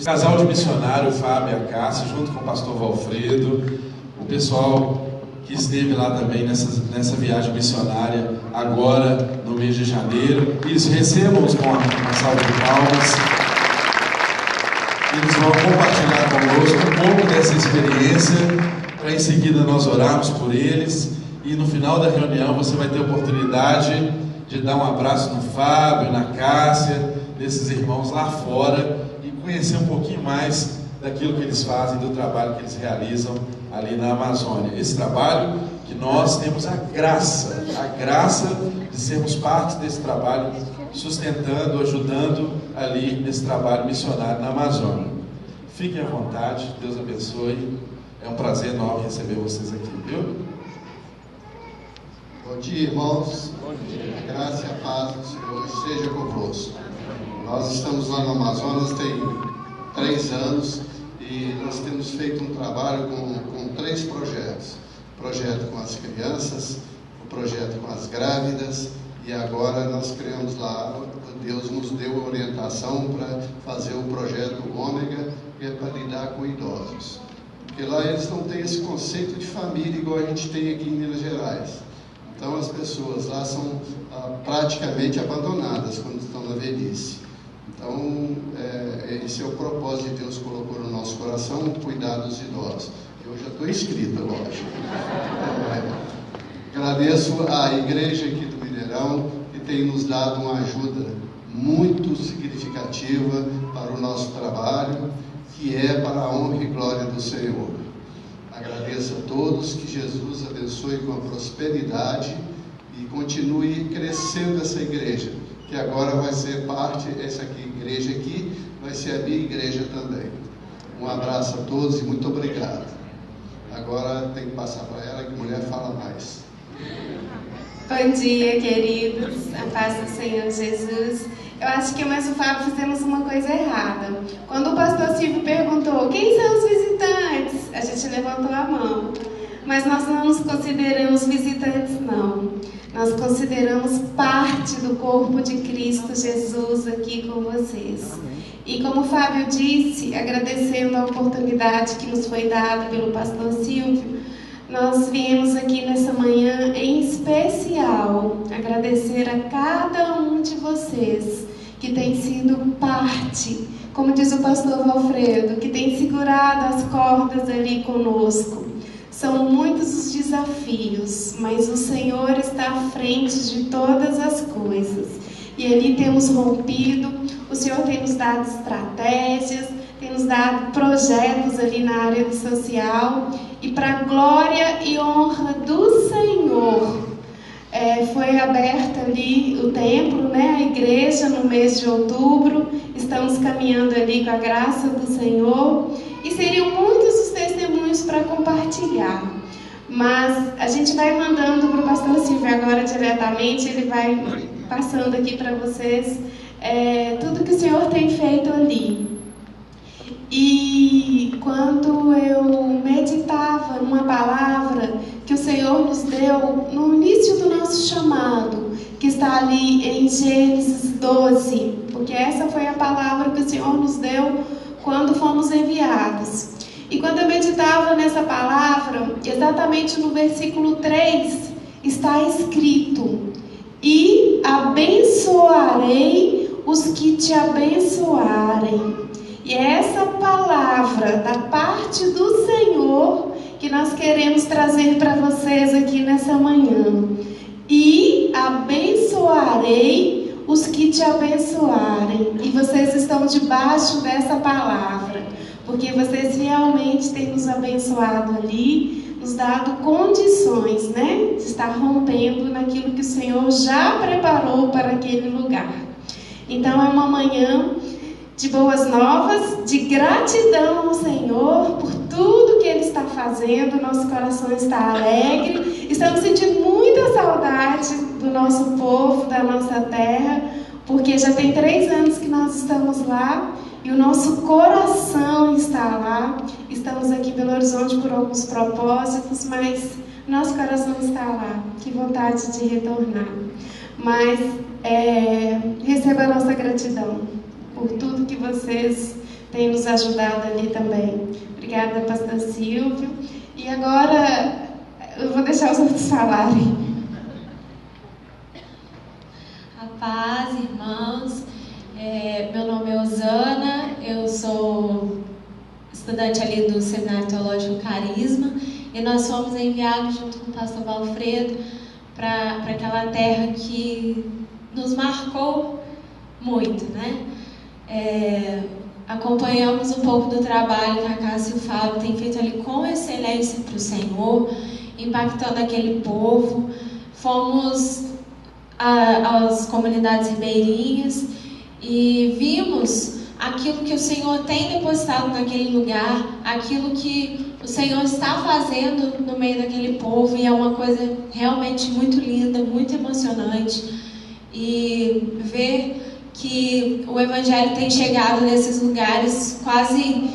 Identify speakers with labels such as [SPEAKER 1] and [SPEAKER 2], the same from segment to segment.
[SPEAKER 1] esse casal de missionário, o Fábio e a Cássia, junto com o pastor Valfredo, o pessoal que esteve lá também nessa viagem missionária, agora no mês de janeiro. Isso, recebam-os com uma salva de palmas. Eles vão compartilhar conosco um pouco dessa experiência, para em seguida nós orarmos por eles. E no final da reunião você vai ter a oportunidade de dar um abraço no Fábio, na Cássia, desses irmãos lá fora, e conhecer um pouquinho mais daquilo que eles fazem, do trabalho que eles realizam ali na Amazônia. Esse trabalho que nós temos a graça de sermos parte desse trabalho, sustentando, ajudando ali nesse trabalho missionário na Amazônia. Fiquem à vontade, Deus abençoe. É um prazer enorme receber vocês aqui, viu?
[SPEAKER 2] Bom dia, irmãos. Bom dia. A graça e a paz do Senhor esteja convosco. Nós estamos lá no Amazonas tem 3 anos e nós temos feito um trabalho com 3 projetos. O projeto com as crianças, o projeto com as grávidas e agora nós criamos lá, Deus nos deu a orientação para fazer o projeto Ômega, que é para lidar com idosos. Porque lá eles não têm esse conceito de família igual a gente tem aqui em Minas Gerais. Então as pessoas lá são praticamente abandonadas quando estão na velhice. Então esse é o propósito que Deus colocou no nosso coração, cuidar dos idosos. Eu já estou inscrito, lógico. Agradeço à igreja aqui do Mineirão, que tem nos dado uma ajuda muito significativa para o nosso trabalho, que é para a honra e glória do Senhor. Agradeço a todos, que Jesus abençoe com a prosperidade e continue crescendo essa igreja, que agora vai ser parte, essa igreja aqui vai ser a minha igreja também. Um abraço a todos e muito obrigado. Agora tem que passar para ela, que mulher fala mais.
[SPEAKER 3] Bom dia, queridos, a paz do Senhor Jesus. Eu acho que eu mais o Fábio fizemos uma coisa errada. Quando o pastor Silvio perguntou quem são os visitantes, a gente levantou a mão. Mas nós não nos consideramos visitantes, não. Nós consideramos parte do corpo de Cristo Jesus aqui com vocês. E como o Fábio disse, agradecendo a oportunidade que nos foi dada pelo pastor Silvio, nós viemos aqui nessa manhã em especial agradecer a cada um de vocês que tem sido parte, como diz o pastor Valfredo, que tem segurado as cordas ali conosco. São muitos os desafios, mas o Senhor está à frente de todas as coisas. E ali temos rompido, o Senhor tem nos dado estratégias, tem nos dado projetos ali na área do social. E para a glória e honra do Senhor, foi aberta ali o templo, né, a igreja no mês de outubro. Estamos caminhando ali com a graça do Senhor. E seriam muitos os testemunhos para compartilhar. Mas a gente vai mandando para o pastor Silvio agora diretamente, ele vai passando aqui para vocês tudo que o Senhor tem feito ali. E quando eu meditava numa palavra que o Senhor nos deu no início do nosso chamado, que está ali em Gênesis 12, porque essa foi a palavra que o Senhor nos deu quando fomos enviados. E quando eu meditava nessa palavra, exatamente no versículo 3, está escrito: e abençoarei os que te abençoarem. E é essa palavra da parte do Senhor que nós queremos trazer para vocês aqui nessa manhã. E abençoarei os que te abençoarem. E vocês estão debaixo dessa palavra, porque vocês realmente têm nos abençoado ali, nos dado condições, né, de estar rompendo naquilo que o Senhor já preparou para aquele lugar. Então é uma manhã de boas novas, de gratidão ao Senhor por tudo que Ele está fazendo. Nosso coração está alegre, estamos sentindo muita saudade do nosso povo, da nossa terra, porque já tem 3 anos que nós estamos lá e o nosso coração está lá. Estamos aqui em Belo Horizonte por alguns propósitos, mas nosso coração está lá. Que vontade de retornar. Mas receba a nossa gratidão por tudo que vocês tem nos ajudado ali também. Obrigada, pastor Silvio. E agora eu vou deixar os outros falarem.
[SPEAKER 4] A paz, irmãos. Meu nome é Osana, eu sou estudante ali do Seminário Teológico Carisma, e nós fomos enviados junto com o pastor Valfredo para aquela terra que nos marcou muito, né? Acompanhamos um pouco do trabalho que a Cássia e o Fábio têm feito ali com excelência para o Senhor, impactando aquele povo. Fomos às comunidades ribeirinhas e vimos aquilo que o Senhor tem depositado naquele lugar, aquilo que o Senhor está fazendo no meio daquele povo, e é uma coisa realmente muito linda, muito emocionante. E ver que o Evangelho tem chegado nesses lugares quase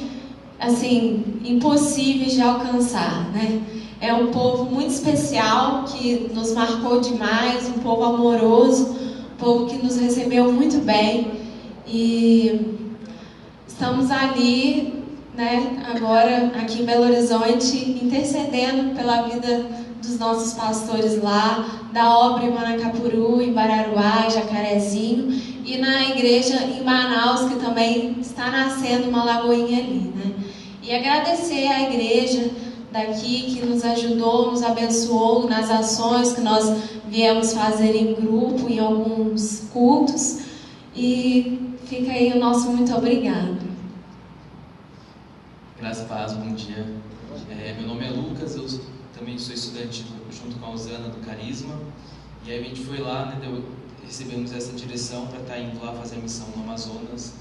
[SPEAKER 4] assim impossíveis de alcançar, né? É um povo muito especial que nos marcou demais, um povo amoroso, um povo que nos recebeu muito bem, e estamos ali, né, agora aqui em Belo Horizonte, intercedendo pela vida dos nossos pastores lá, da obra em Manacapuru, em Bararuá, Jacarezinho, e na igreja em Manaus, que também está nascendo uma lagoinha ali, né? E agradecer à igreja daqui que nos ajudou, nos abençoou nas ações que nós viemos fazer em grupo, em alguns cultos, e fica aí o nosso muito obrigado.
[SPEAKER 5] Graças a Deus, bom dia. Meu nome é Lucas, eu também sou estudante junto com a Osana do Carisma, e aí a gente foi lá, né, recebemos essa direção para estar indo lá fazer a missão no Amazonas,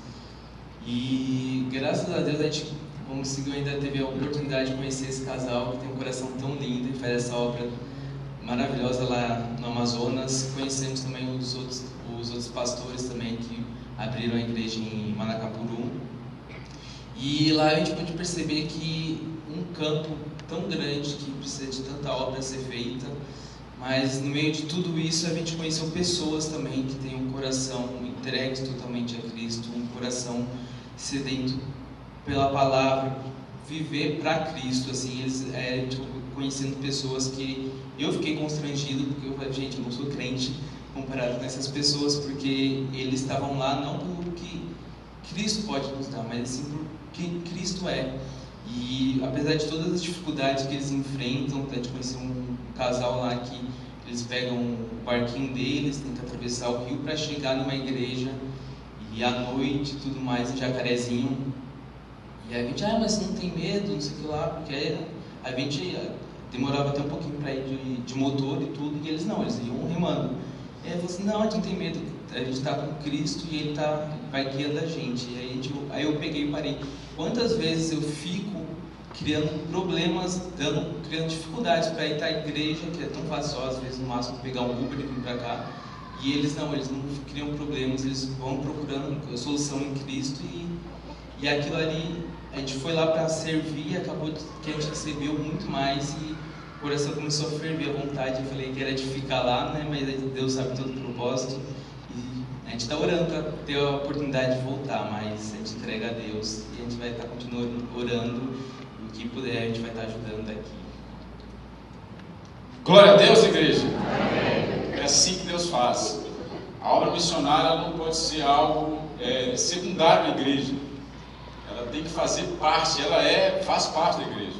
[SPEAKER 5] e graças a Deus a gente conseguiu, ainda teve a oportunidade de conhecer esse casal que tem um coração tão lindo e faz essa obra maravilhosa lá no Amazonas. Conhecemos também os outros pastores também que abriram a igreja em Manacapuru. E lá a gente pôde perceber que um campo tão grande, que precisa de tanta obra a ser feita, mas no meio de tudo isso a gente conheceu pessoas também que têm um coração entregue totalmente a Cristo, um coração sedento pela palavra, viver para Cristo, assim, conhecendo pessoas que eu fiquei constrangido, porque eu falei, gente, eu não sou crente comparado com essas pessoas, porque eles estavam lá não pelo que Cristo pode nos dar, mas sim por que Cristo é. E apesar de todas as dificuldades que eles enfrentam, a gente conheceu um casal lá que eles pegam o barquinho deles, tentam atravessar o rio para chegar numa igreja, e à noite e tudo mais, em Jacarezinho. E a gente, mas não tem medo, não sei o que lá, porque a gente demorava até um pouquinho para ir de motor e tudo, e eles não, eles iam remando. E aí eu falei assim, não, a gente não tem medo, a gente está com Cristo e Ele vai guiando a gente. E aí eu peguei e parei. Quantas vezes eu fico criando problemas, criando dificuldades para ir para a igreja, que é tão fácil só, às vezes no máximo pegar um Uber e vir para cá, e eles não criam problemas, eles vão procurando a solução em Cristo, e aquilo ali, a gente foi lá para servir, acabou que a gente recebeu muito mais, e o coração começou a ferver, a vontade. Eu falei que era de ficar lá, né, mas Deus sabe todo o propósito, e a gente está orando para ter a oportunidade de voltar, mas a gente entrega a Deus, e a gente vai estar continuando orando, e o que puder a gente vai estar ajudando aqui.
[SPEAKER 6] Glória a Deus, igreja! É assim que Deus faz. A obra missionária não pode ser algo secundário na igreja. Ela tem que fazer parte, faz parte da igreja.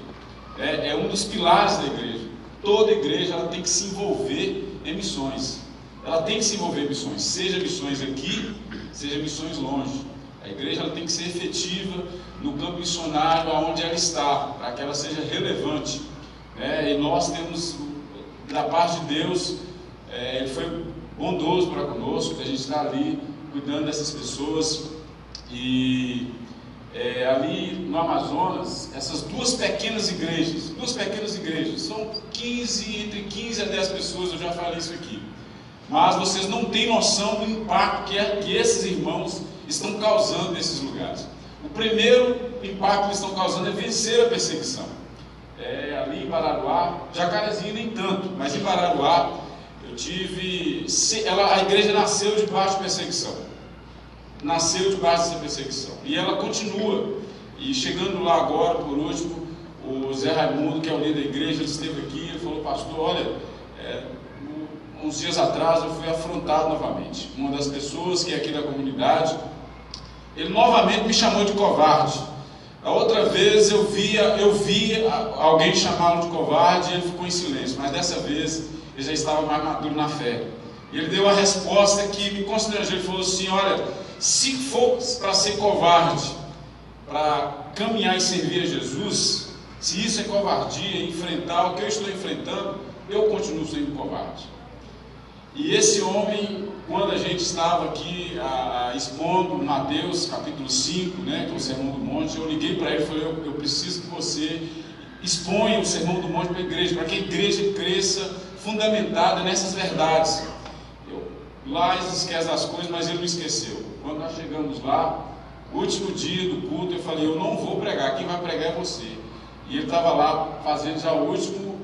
[SPEAKER 6] É um dos pilares da igreja. Toda igreja ela tem que se envolver em missões. Ela tem que se envolver em missões, seja missões aqui, seja missões longe. A igreja ela tem que ser efetiva no campo missionário onde ela está, para que ela seja relevante. E nós temos, da parte de Deus, Ele foi bondoso para conosco, que a gente está ali cuidando dessas pessoas. E ali no Amazonas, essas duas pequenas igrejas, são entre 15 a 10 pessoas, eu já falei isso aqui. Mas vocês não têm noção do impacto que esses irmãos estão causando nesses lugares. O primeiro impacto que eles estão causando é vencer a perseguição. Ali em Bararuá, Jacarezinho nem tanto, mas em Bararuá, a igreja nasceu debaixo de perseguição. nasceu debaixo dessa perseguição. E ela continua. E chegando lá agora, por último, o Zé Raimundo, que é o líder da igreja, ele esteve aqui, ele falou: pastor, olha, uns dias atrás eu fui afrontado novamente. Uma das pessoas que é aqui da comunidade, ele novamente me chamou de covarde. A outra vez eu vi alguém chamá-lo de covarde e ele ficou em silêncio, mas dessa vez ele já estava mais maduro na fé. Ele deu a resposta que me constrangeu. Ele falou assim: olha, se for para ser covarde, para caminhar e servir a Jesus, se isso é covardia, enfrentar o que eu estou enfrentando, eu continuo sendo covarde. E esse homem, quando a gente estava aqui expondo Mateus capítulo 5, que é o Sermão do Monte, eu liguei para ele e falei: eu preciso que você exponha o Sermão do Monte para a igreja, para que a igreja cresça fundamentada nessas verdades. Lá eles esquecem das coisas, mas ele não esqueceu. Quando nós chegamos lá, último dia do culto, eu falei: eu não vou pregar, quem vai pregar é você. E ele estava lá fazendo já o último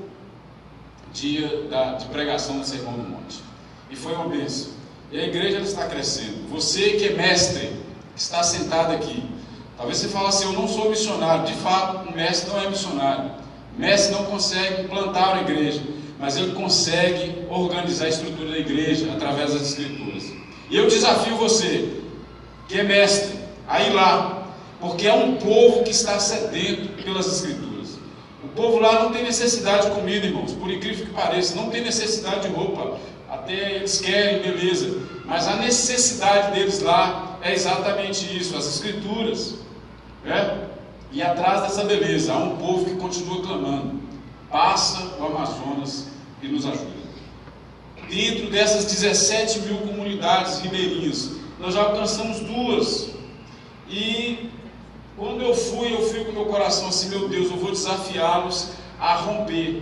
[SPEAKER 6] dia de pregação do Sermão do Monte. E foi uma bênção. E a igreja ela está crescendo. Você que é mestre, que está sentado aqui, talvez você fale assim: eu não sou missionário. De fato, o mestre não é missionário. O mestre não consegue plantar uma igreja, mas ele consegue organizar a estrutura da igreja através das escrituras. E eu desafio você, que é mestre, a ir lá, porque é um povo que está sedento pelas escrituras. O povo lá não tem necessidade de comida, irmãos, por incrível que pareça, não tem necessidade de roupa, até eles querem, beleza, mas a necessidade deles lá é exatamente isso, as escrituras, né? E atrás dessa beleza há um povo que continua clamando: passa o Amazonas e nos ajuda. Dentro dessas 17 mil comunidades ribeirinhas, nós já alcançamos 2. E quando eu fui com o meu coração assim: meu Deus, eu vou desafiá-los a romper.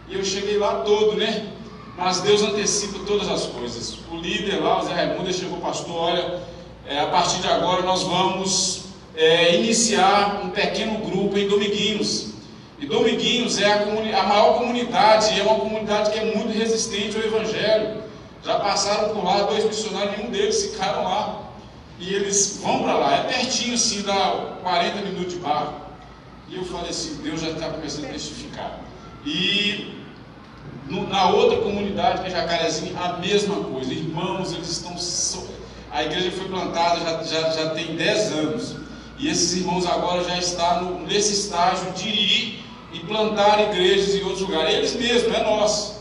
[SPEAKER 6] E eu cheguei lá todo, né? Mas Deus antecipa todas as coisas. O líder lá, o Zé Raimundo, ele chegou: pastor, olha, a partir de agora nós vamos iniciar um pequeno grupo em Dominguinhos. E Dominguinhos é a maior comunidade, é uma comunidade que é muito resistente ao Evangelho. Já passaram por lá 2 missionários, nenhum deles ficaram lá. E eles vão para lá, é pertinho assim, dá 40 minutos de barco. E eu falei assim: Deus já está começando a testificar. E na outra comunidade, que é Jacarezinho, a mesma coisa. Irmãos, eles estão... A igreja foi plantada já tem 10 anos. E esses irmãos agora já estão nesse estágio de ir e plantar igrejas em outros lugares. Eles mesmos, não é nós.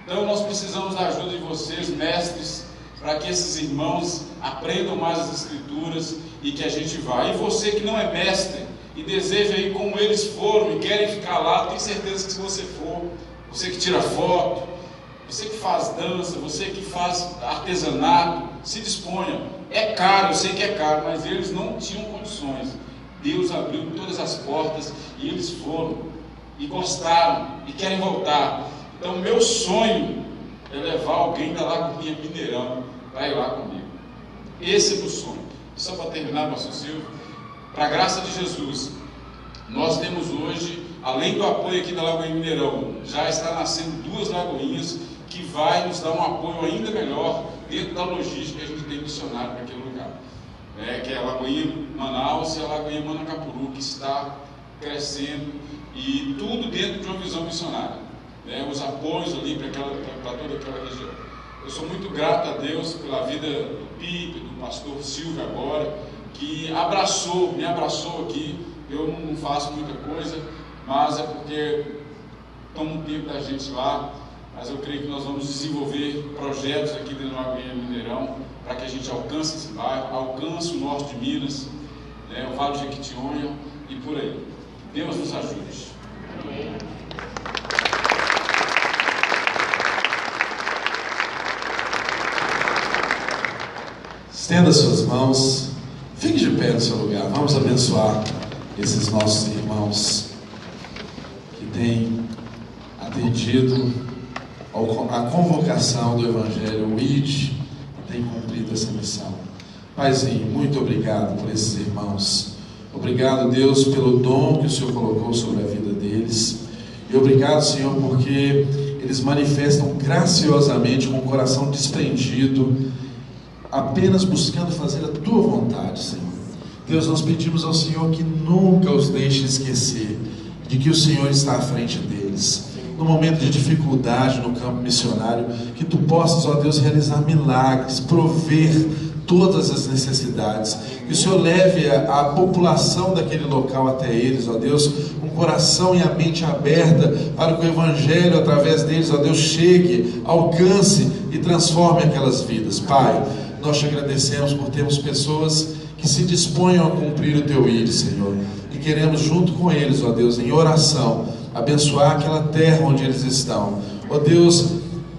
[SPEAKER 6] Então nós precisamos da ajuda de vocês, mestres, para que esses irmãos aprendam mais as escrituras e que a gente vá. E você que não é mestre e deseja ir como eles foram e querem ficar lá, tenho certeza que se você for, você que tira foto, você que faz dança, você que faz artesanato, se disponha. É caro, eu sei que é caro, mas eles não tinham condições. Deus abriu todas as portas e eles foram e gostaram e querem voltar. Então meu sonho é levar alguém da Lagoinha Mineirão para ir lá comigo. Esse é o meu sonho. E só para terminar, pastor Silvio, para a graça de Jesus, nós temos hoje, além do apoio aqui da Lagoinha Mineirão, já está nascendo 2 lagoinhas que vai nos dar um apoio ainda melhor dentro da logística que a gente tem missionário para aquele lugar. Que é a Lagoinha Manaus e a Lagoinha Manacapuru, que está crescendo, e tudo dentro de uma visão missionária. Os apoios ali para toda aquela região. Eu sou muito grato a Deus pela vida do Pipe, do pastor Silvio agora, que me abraçou aqui. Eu não faço muita coisa, mas é porque toma um tempo da gente lá. Mas eu creio que nós vamos desenvolver projetos aqui dentro da Lagoinha Mineirão para que a gente alcance esse bairro, alcance o norte de Minas, o Vale de Jequitinhonha e por aí. Deus nos ajude. Amém.
[SPEAKER 1] Estenda suas mãos, fique de pé no seu lugar. Vamos abençoar esses nossos irmãos que têm atendido a convocação do Evangelho, o ID, e tem cumprido essa missão. Paizinho, muito obrigado por esses irmãos. Obrigado, Deus, pelo dom que o Senhor colocou sobre a vida deles. E obrigado, Senhor, porque eles manifestam graciosamente, com o coração desprendido, apenas buscando fazer a Tua vontade, Senhor. Deus, nós pedimos ao Senhor que nunca os deixe esquecer de que o Senhor está à frente deles. No momento de dificuldade no campo missionário, que Tu possas, ó Deus, realizar milagres, prover todas as necessidades, que o Senhor leve a população daquele local até eles, ó Deus, um coração e a mente aberta para que o Evangelho através deles, ó Deus, chegue, alcance e transforme aquelas vidas. Pai, nós Te agradecemos por termos pessoas que se disponham a cumprir o Teu íris, Senhor, e queremos junto com eles, ó Deus, em oração, abençoar aquela terra onde eles estão. Ó Deus,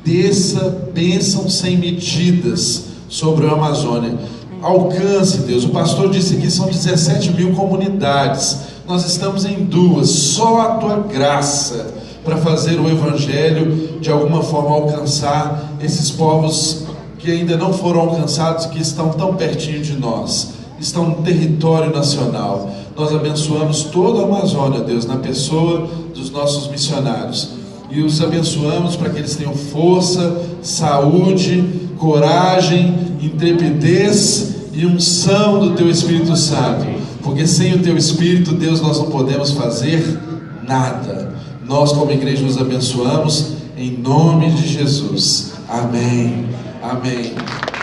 [SPEAKER 1] desça bênção sem medidas sobre a Amazônia. Alcance, Deus. O pastor disse que são 17 mil comunidades. Nós estamos em 2. Só a Tua graça para fazer o Evangelho de alguma forma alcançar esses povos que ainda não foram alcançados, que estão tão pertinho de nós, estão no território nacional. Nós abençoamos toda a Amazônia, Deus, na pessoa dos nossos missionários, e os abençoamos para que eles tenham força, saúde, coragem, intrepidez e unção do Teu Espírito Santo, porque sem o Teu Espírito, Deus, nós não podemos fazer nada. Nós como igreja nos abençoamos em nome de Jesus. Amém. Amém.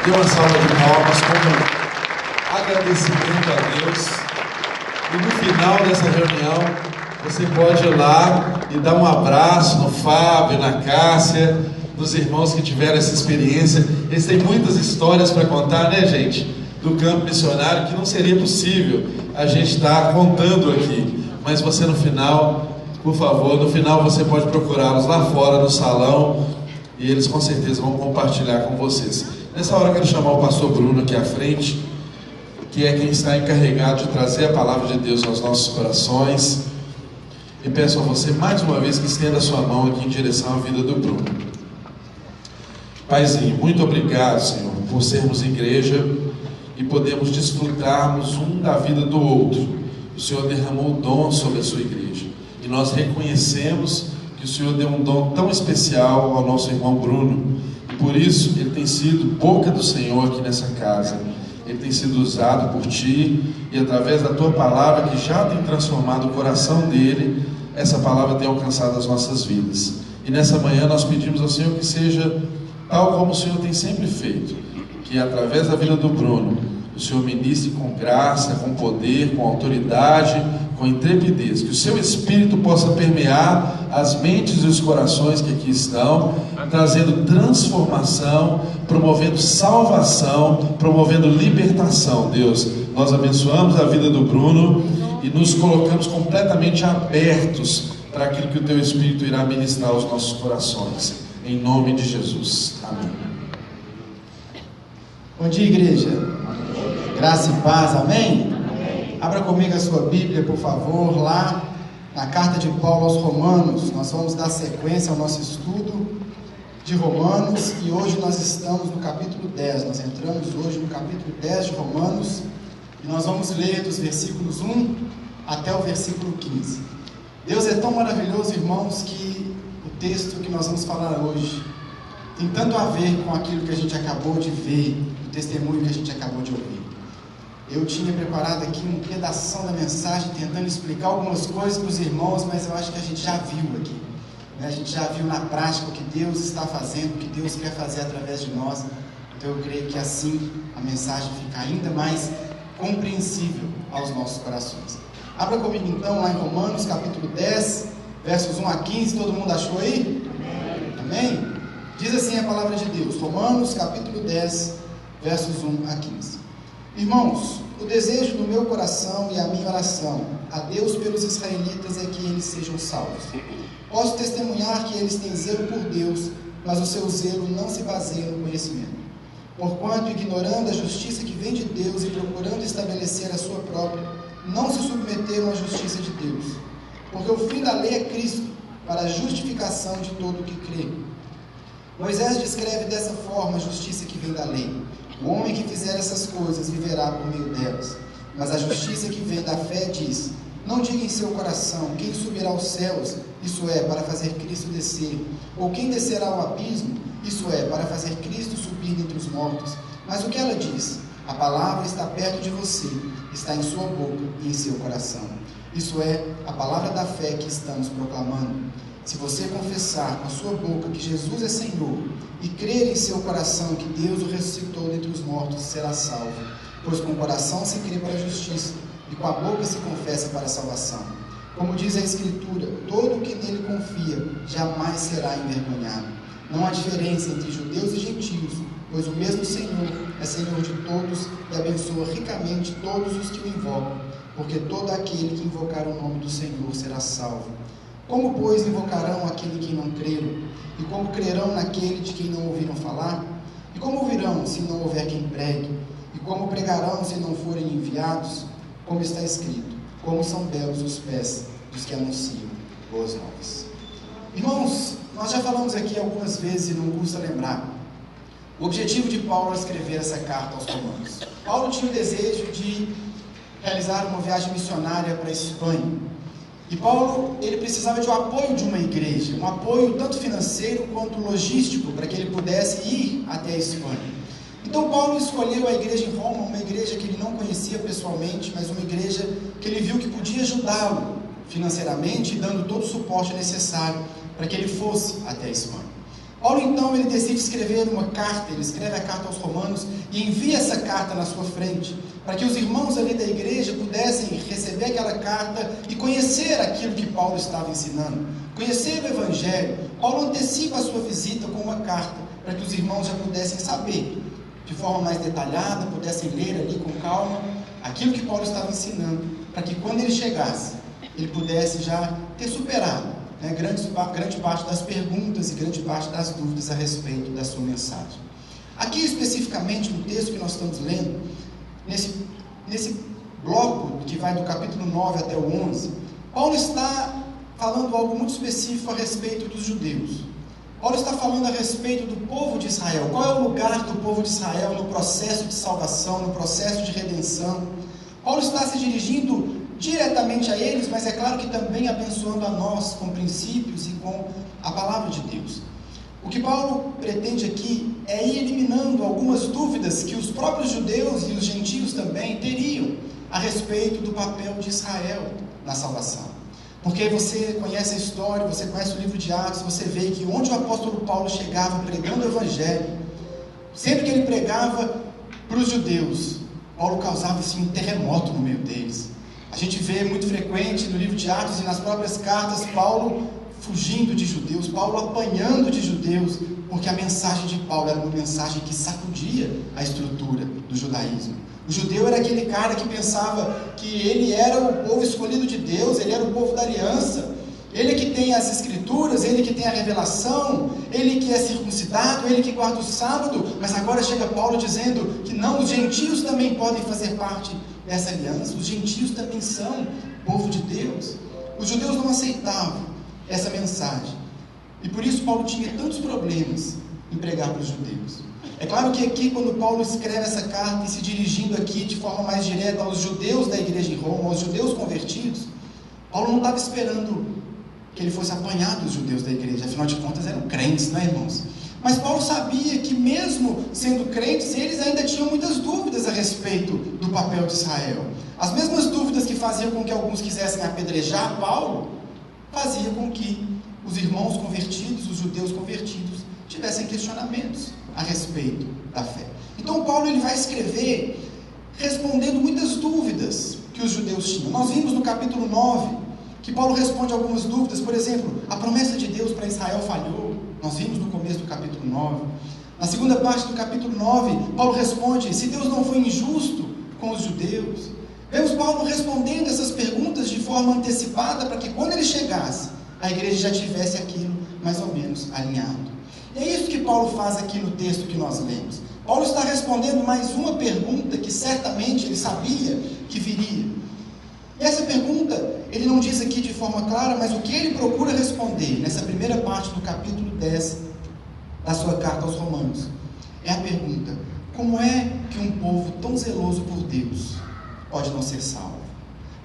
[SPEAKER 1] Dê uma salva de palmas como agradecimento a Deus. E no final dessa reunião, você pode ir lá e dar um abraço no Fábio, na Cássia, dos irmãos que tiveram essa experiência. Eles têm muitas histórias para contar, né, gente? Do campo missionário, que não seria possível a gente estar contando aqui. Mas você no final, por favor, no final você pode procurá-los lá fora no salão, e eles com certeza vão compartilhar com vocês. Nessa hora eu quero chamar o pastor Bruno aqui à frente, que é quem está encarregado de trazer a palavra de Deus aos nossos corações. E peço a você mais uma vez que estenda a sua mão aqui em direção à vida do Bruno. Paizinho, muito obrigado, Senhor, por sermos igreja e podermos desfrutarmos um da vida do outro. O Senhor derramou dom sobre a sua igreja, e nós reconhecemos que o Senhor deu um dom tão especial ao nosso irmão Bruno, e por isso ele tem sido boca do Senhor aqui nessa casa. Ele tem sido usado por Ti, e através da Tua palavra, que já tem transformado o coração dele, essa palavra tem alcançado as nossas vidas. E nessa manhã nós pedimos ao Senhor que seja tal como o Senhor tem sempre feito, que através da vida do Bruno, o Senhor ministre com graça, com poder, com autoridade, com intrepidez, que o Seu Espírito possa permear as mentes e os corações que aqui estão, trazendo transformação, promovendo salvação, promovendo libertação. Deus, nós abençoamos a vida do Bruno e nos colocamos completamente abertos para aquilo que o Teu Espírito irá ministrar aos nossos corações, em nome de Jesus. Amém.
[SPEAKER 7] Bom dia, igreja. Graça e paz, amém? Abra comigo a sua Bíblia, por favor, lá na carta de Paulo aos Romanos. Nós vamos dar sequência ao nosso estudo de Romanos, e hoje nós estamos no capítulo 10. Nós entramos hoje no capítulo 10 de Romanos, e nós vamos ler dos versículos 1 até o versículo 15. Deus é tão maravilhoso, irmãos, que o texto que nós vamos falar hoje tem tanto a ver com aquilo que a gente acabou de ver, o testemunho que a gente acabou de ouvir. Eu tinha preparado aqui um pedação da mensagem, tentando explicar algumas coisas para os irmãos, mas eu acho que a gente já viu aqui, né? A gente já viu na prática o que Deus está fazendo, o que Deus quer fazer através de nós. Então eu creio que assim a mensagem fica ainda mais compreensível aos nossos corações. Abra comigo então lá em Romanos capítulo 10, versos 1 a 15, todo mundo achou aí? Amém? Diz assim a palavra de Deus, Romanos capítulo 10, versos 1 a 15. Irmãos, o desejo do meu coração e a minha oração a Deus pelos israelitas é que eles sejam salvos. Posso testemunhar que eles têm zelo por Deus, mas o seu zelo não se baseia no conhecimento. Porquanto, ignorando a justiça que vem de Deus e procurando estabelecer a sua própria, não se submeteram à justiça de Deus. Porque o fim da lei é Cristo, para a justificação de todo o que crê. Moisés descreve dessa forma a justiça que vem da lei. O homem que fizer essas coisas viverá por meio delas. Mas a justiça que vem da fé diz: não diga em seu coração, quem subirá aos céus, isso é, para fazer Cristo descer, ou quem descerá ao abismo, isso é, para fazer Cristo subir dentre os mortos. Mas o que ela diz? A palavra está perto de você, está em sua boca e em seu coração. Isso é a palavra da fé que estamos proclamando. Se você confessar com a sua boca que Jesus é Senhor e crer em seu coração que Deus o ressuscitou dentre os mortos, será salvo. Pois com o coração se crê para a justiça e com a boca se confessa para a salvação. Como diz a Escritura, todo o que nele confia jamais será envergonhado. Não há diferença entre judeus e gentios, pois o mesmo Senhor é Senhor de todos e abençoa ricamente todos os que o invocam, porque todo aquele que invocar o nome do Senhor será salvo. Como, pois, invocarão aquele que não creram? E como crerão naquele de quem não ouviram falar? E como ouvirão se não houver quem pregue? E como pregarão se não forem enviados? Como está escrito, como são belos os pés dos que anunciam boas novas. Irmãos, nós já falamos aqui algumas vezes e não custa lembrar. O objetivo de Paulo ao escrever essa carta aos Romanos. Paulo tinha o desejo de realizar uma viagem missionária para a Espanha. E Paulo, ele precisava de um apoio de uma igreja, um apoio tanto financeiro quanto logístico, para que ele pudesse ir até a Espanha. Então Paulo escolheu a igreja em Roma, uma igreja que ele não conhecia pessoalmente, mas uma igreja que ele viu que podia ajudá-lo financeiramente, dando todo o suporte necessário para que ele fosse até a Espanha. Paulo então ele decide escrever uma carta, ele escreve a carta aos Romanos e envia essa carta na sua frente, para que os irmãos ali da igreja pudessem receber aquela carta e conhecer aquilo que Paulo estava ensinando, conhecer o Evangelho. Paulo antecipa a sua visita com uma carta, para que os irmãos já pudessem saber, de forma mais detalhada, pudessem ler ali com calma, aquilo que Paulo estava ensinando, para que quando ele chegasse, ele pudesse já ter superado grande parte das perguntas e grande parte das dúvidas a respeito da sua mensagem. Aqui especificamente no texto que nós estamos lendo, nesse bloco que vai do capítulo 9 até o 11, Paulo está falando algo muito específico a respeito dos judeus. Paulo está falando a respeito do povo de Israel. Qual é o lugar do povo de Israel no processo de salvação, no processo de redenção? Paulo está se dirigindo diretamente a eles, mas é claro que também abençoando a nós com princípios e com a palavra de Deus. O que Paulo pretende aqui é ir eliminando algumas dúvidas que os próprios judeus e os gentios também teriam a respeito do papel de Israel na salvação. Porque você conhece a história, você conhece o livro de Atos, você vê que onde o apóstolo Paulo chegava pregando o Evangelho, sempre que ele pregava para os judeus, Paulo causava assim, um terremoto no meio deles. A gente vê muito frequente no livro de Atos e nas próprias cartas, Paulo fugindo de judeus, Paulo apanhando de judeus, porque a mensagem de Paulo era uma mensagem que sacudia a estrutura do judaísmo. O judeu era aquele cara que pensava que ele era o povo escolhido de Deus, ele era o povo da aliança, ele que tem as escrituras, ele que tem a revelação, ele que é circuncidado, ele que guarda o sábado, mas agora chega Paulo dizendo que não, os gentios também podem fazer parte dessa aliança, os gentios também são povo de Deus. Os judeus não aceitavam essa mensagem, e por isso Paulo tinha tantos problemas em pregar para os judeus. É claro que aqui, quando Paulo escreve essa carta e se dirigindo aqui de forma mais direta aos judeus da igreja em Roma, aos judeus convertidos, Paulo não estava esperando que ele fosse apanhar dos judeus da igreja, afinal de contas eram crentes, não é, irmãos? Mas Paulo sabia que mesmo sendo crentes, eles ainda tinham muitas dúvidas a respeito do papel de Israel. As mesmas dúvidas que faziam com que alguns quisessem apedrejar Paulo, fazia com que os irmãos convertidos, os judeus convertidos, tivessem questionamentos a respeito da fé. Então Paulo ele vai escrever respondendo muitas dúvidas que os judeus tinham. Nós vimos no capítulo 9 que Paulo responde algumas dúvidas. Por exemplo, a promessa de Deus para Israel falhou. Nós vimos no começo do capítulo 9. Na segunda parte do capítulo 9, Paulo responde se Deus não foi injusto com os judeus. Vemos Paulo respondendo essas perguntas de forma antecipada para que quando ele chegasse, a igreja já tivesse aquilo mais ou menos alinhado. E é isso que Paulo faz aqui no texto que nós lemos. Paulo está respondendo mais uma pergunta que certamente ele sabia que viria. E essa pergunta, ele não diz aqui de forma clara, mas o que ele procura responder nessa primeira parte do capítulo 10 da sua carta aos Romanos, é a pergunta: como é que um povo tão zeloso por Deus pode não ser salvo?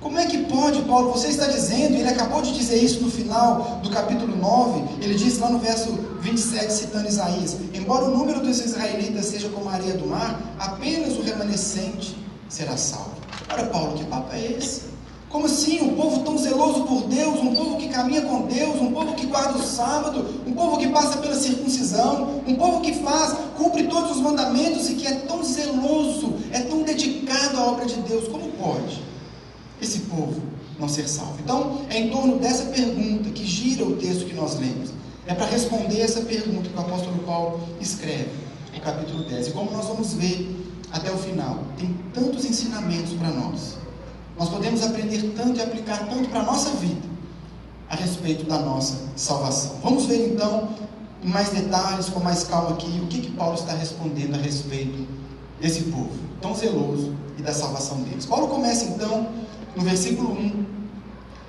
[SPEAKER 7] Como é que pode, Paulo? Você está dizendo, ele acabou de dizer isso no final do capítulo 9, ele diz lá no verso 27, citando Isaías: embora o número dos israelitas seja como a areia do mar, apenas o remanescente será salvo. Ora, Paulo, que papo é esse? Como assim? Um povo tão zeloso por Deus, um povo que caminha com Deus, um povo que guarda o sábado, um povo que passa pela circuncisão, um povo que cumpre todos os mandamentos e que é tão zeloso, é tão dedicado à obra de Deus. Como pode esse povo não ser salvo? Então, é em torno dessa pergunta que gira o texto que nós lemos. É para responder essa pergunta que o apóstolo Paulo escreve no capítulo 10. E como nós vamos ver até o final, tem tantos ensinamentos para nós. Nós podemos aprender tanto e aplicar tanto para a nossa vida a respeito da nossa salvação. Vamos ver então, em mais detalhes, com mais calma aqui, o que Paulo está respondendo a respeito desse povo tão zeloso e da salvação deles. Paulo começa então no versículo 1,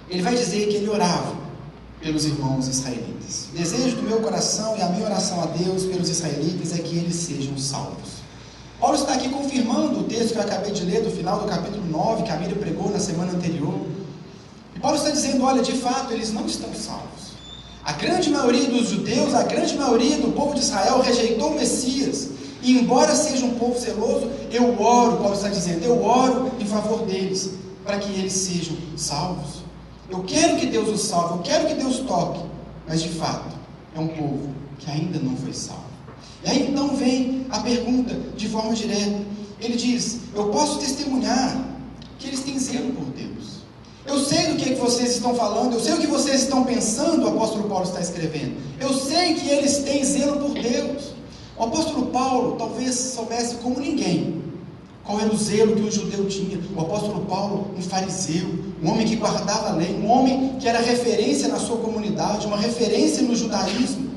[SPEAKER 7] ele vai dizer que ele orava pelos irmãos israelitas. O desejo do meu coração e a minha oração a Deus pelos israelitas é que eles sejam salvos. Paulo está aqui confirmando o texto que eu acabei de ler do final do capítulo 9, que a Miriam pregou na semana anterior. E Paulo está dizendo, olha, de fato, eles não estão salvos. A grande maioria dos judeus, a grande maioria do povo de Israel rejeitou o Messias. E embora seja um povo zeloso, eu oro, Paulo está dizendo, eu oro em favor deles, para que eles sejam salvos. Eu quero que Deus os salve, eu quero que Deus toque, mas de fato, é um povo que ainda não foi salvo. E aí então vem a pergunta de forma direta. Ele diz, eu posso testemunhar que eles têm zelo por Deus. Eu sei do que vocês estão falando, eu sei o que vocês estão pensando, o apóstolo Paulo está escrevendo. Eu sei que eles têm zelo por Deus. O apóstolo Paulo talvez soubesse como ninguém qual era o zelo que o judeu tinha. O apóstolo Paulo, um fariseu, um homem que guardava a lei, um homem que era referência na sua comunidade, uma referência no judaísmo.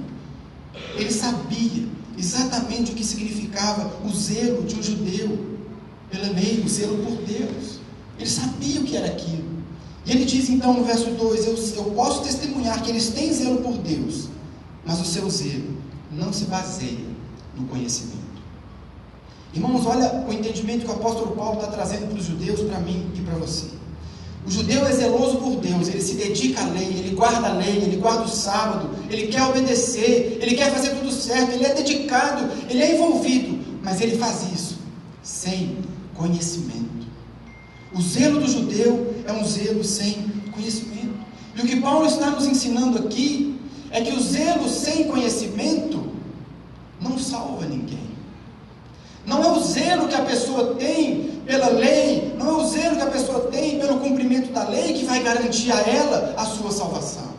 [SPEAKER 7] Ele sabia exatamente o que significava o zelo de um judeu pela lei, o zelo por Deus. Ele sabia o que era aquilo. E ele diz então no verso 2, eu posso testemunhar que eles têm zelo por Deus, mas o seu zelo não se baseia no conhecimento. Irmãos, olha o entendimento que o apóstolo Paulo está trazendo para os judeus, para mim e para você. O judeu é zeloso por Deus, ele se dedica à lei, ele guarda o sábado, ele quer obedecer, ele quer fazer tudo certo, ele é dedicado, ele é envolvido, mas ele faz isso sem conhecimento. O zelo do judeu é um zelo sem conhecimento. E o que Paulo está nos ensinando aqui é que o zelo sem conhecimento não salva ninguém. Não é o zelo que a pessoa tem pela lei, não é o zelo que a pessoa tem pelo cumprimento da lei que vai garantir a ela a sua salvação.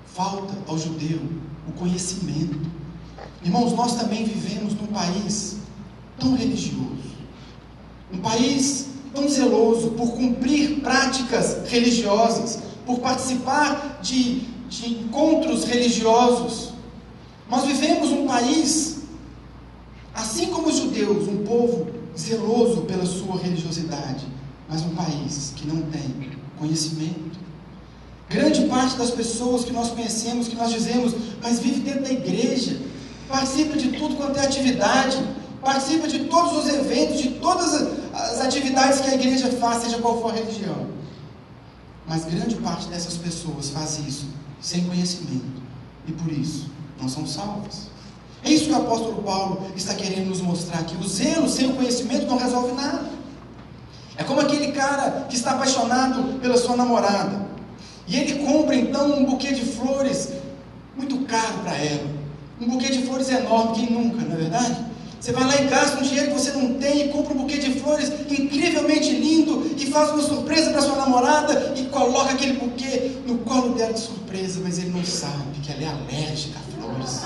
[SPEAKER 7] Falta ao judeu o conhecimento. Irmãos, nós também vivemos num país tão religioso, um país tão zeloso por cumprir práticas religiosas, por participar de encontros religiosos. Nós vivemos um país, assim como os judeus, um povo zeloso pela sua religiosidade, mas um país que não tem conhecimento. Grande parte das pessoas que nós conhecemos, que nós dizemos, mas vive dentro da igreja, participa de tudo quanto é atividade, participa de todos os eventos, de todas as atividades que a igreja faz, seja qual for a religião. Mas grande parte dessas pessoas faz isso sem conhecimento, e por isso não são salvas. É isso que o apóstolo Paulo está querendo nos mostrar aqui. O zelo sem o conhecimento não resolve nada. É como aquele cara que está apaixonado pela sua namorada, e ele compra então um buquê de flores muito caro para ela, um buquê de flores enorme, quem nunca, não é verdade? Você vai lá e gasta um dinheiro que você não tem, e compra um buquê de flores incrivelmente lindo, e faz uma surpresa para sua namorada, e coloca aquele buquê no colo dela de surpresa, mas ele não sabe que ela é alérgica a flores.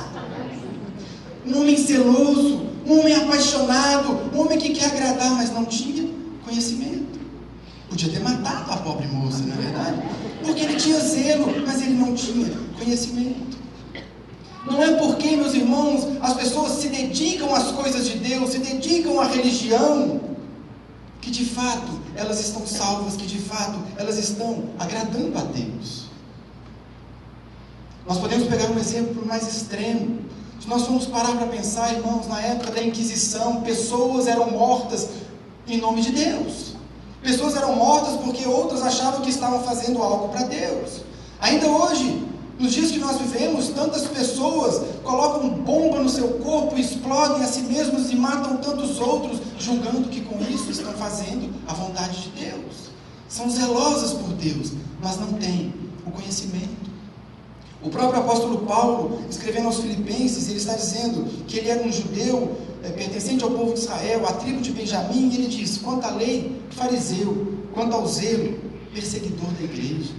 [SPEAKER 7] Um homem zeloso, um homem apaixonado, um homem que quer agradar, mas não tinha conhecimento. Podia ter matado a pobre moça, não é verdade? Porque ele tinha zelo, mas ele não tinha conhecimento. Não é porque, meus irmãos, as pessoas se dedicam às coisas de Deus, se dedicam à religião, que de fato elas estão salvas, que de fato elas estão agradando a Deus. Nós podemos pegar um exemplo mais extremo. Se nós formos parar para pensar, irmãos, na época da Inquisição, pessoas eram mortas em nome de Deus. Pessoas eram mortas porque outras achavam que estavam fazendo algo para Deus. Ainda hoje, nos dias que nós vivemos, tantas pessoas colocam bomba no seu corpo, explodem a si mesmos e matam tantos outros, julgando que com isso estão fazendo a vontade de Deus. São zelosas por Deus, mas não têm o conhecimento. O próprio apóstolo Paulo, escrevendo aos Filipenses, ele está dizendo que ele era um judeu pertencente ao povo de Israel, à tribo de Benjamim, e ele diz: quanto à lei, fariseu, quanto ao zelo, perseguidor da igreja.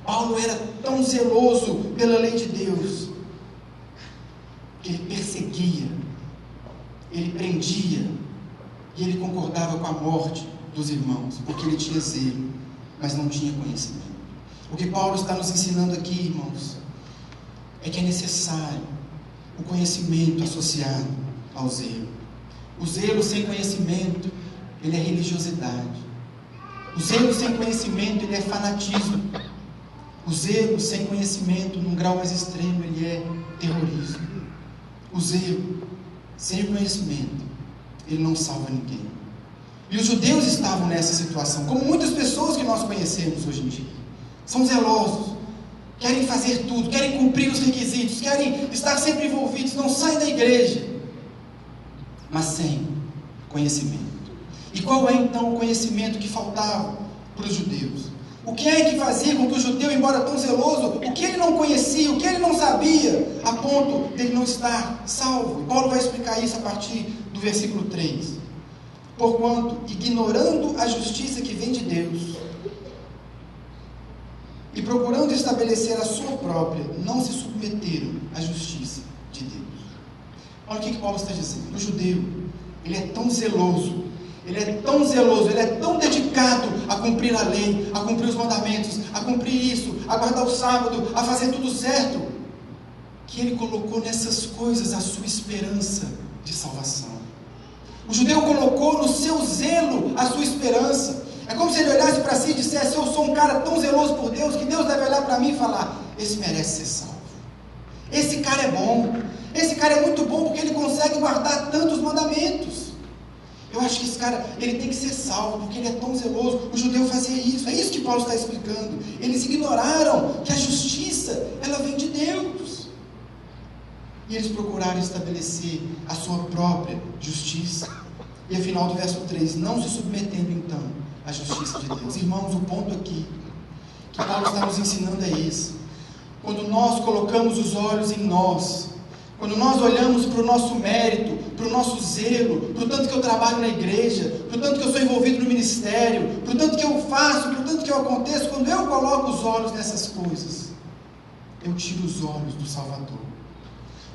[SPEAKER 7] Paulo era tão zeloso pela lei de Deus, que ele perseguia, ele prendia, e ele concordava com a morte dos irmãos, porque ele tinha zelo, mas não tinha conhecimento. O que Paulo está nos ensinando aqui, irmãos, é que é necessário o conhecimento associado ao zelo. O zelo sem conhecimento, ele é religiosidade. O zelo sem conhecimento, ele é fanatismo. O zelo sem conhecimento, num grau mais extremo, ele é terrorismo. O zelo sem conhecimento, ele não salva ninguém. E os judeus estavam nessa situação, como muitas pessoas que nós conhecemos hoje em dia. São zelosos, querem fazer tudo, querem cumprir os requisitos, querem estar sempre envolvidos, não saem da igreja, mas sem conhecimento. E qual é então o conhecimento que faltava para os judeus? O que é que fazia com que o judeu, embora tão zeloso, o que ele não conhecia, o que ele não sabia, a ponto de ele não estar salvo? E Paulo vai explicar isso a partir do versículo 3. Porquanto, ignorando a justiça que vem de Deus, e procurando estabelecer a sua própria, não se submeteram à justiça de Deus. Olha o que Paulo está dizendo. O judeu, ele é tão zeloso, ele é tão dedicado a cumprir a lei, a cumprir os mandamentos, a cumprir isso, a guardar o sábado, a fazer tudo certo, que ele colocou nessas coisas a sua esperança de salvação. O judeu colocou no seu zelo a sua esperança. É como se ele olhasse para si e dissesse: eu sou um cara tão zeloso por Deus, que Deus deve olhar para mim e falar: esse merece ser salvo. Esse cara é bom. Esse cara é muito bom porque ele consegue guardar tantos mandamentos. Eu acho que esse cara, ele tem que ser salvo, porque ele é tão zeloso. O judeu fazia isso. É isso que Paulo está explicando. Eles ignoraram que a justiça, ela vem de Deus. E eles procuraram estabelecer a sua própria justiça. E afinal do verso 3, não se submetendo então à justiça de Deus. Irmãos, o ponto aqui que Paulo está nos ensinando é esse. Quando nós colocamos os olhos em nós, quando nós olhamos para o nosso mérito, para o nosso zelo, para o tanto que eu trabalho na igreja, para o tanto que eu sou envolvido no ministério, para o tanto que eu faço, para o tanto que eu aconteço, quando eu coloco os olhos nessas coisas, eu tiro os olhos do Salvador.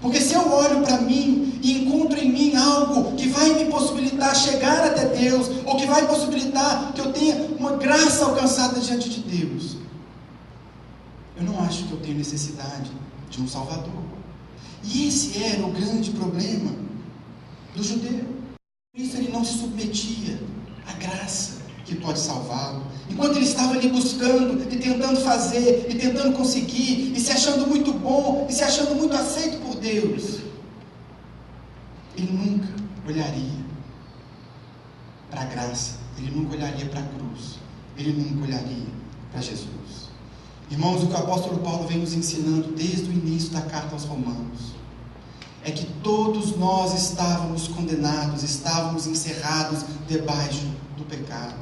[SPEAKER 7] Porque se eu olho para mim e encontro em mim algo que vai me possibilitar chegar até Deus, ou que vai possibilitar que eu tenha uma graça alcançada diante de Deus, eu não acho que eu tenho necessidade de um Salvador. E esse era o grande problema do judeu. Por isso ele não se submetia à graça que pode salvá-lo. Enquanto ele estava ali buscando e tentando fazer, e tentando conseguir, e se achando muito bom, e se achando muito aceito por Deus, ele nunca olharia para a graça, ele nunca olharia para a cruz, ele nunca olharia para Jesus. Irmãos, o que o apóstolo Paulo vem nos ensinando desde o início da carta aos Romanos é que todos nós estávamos condenados, estávamos encerrados debaixo do pecado.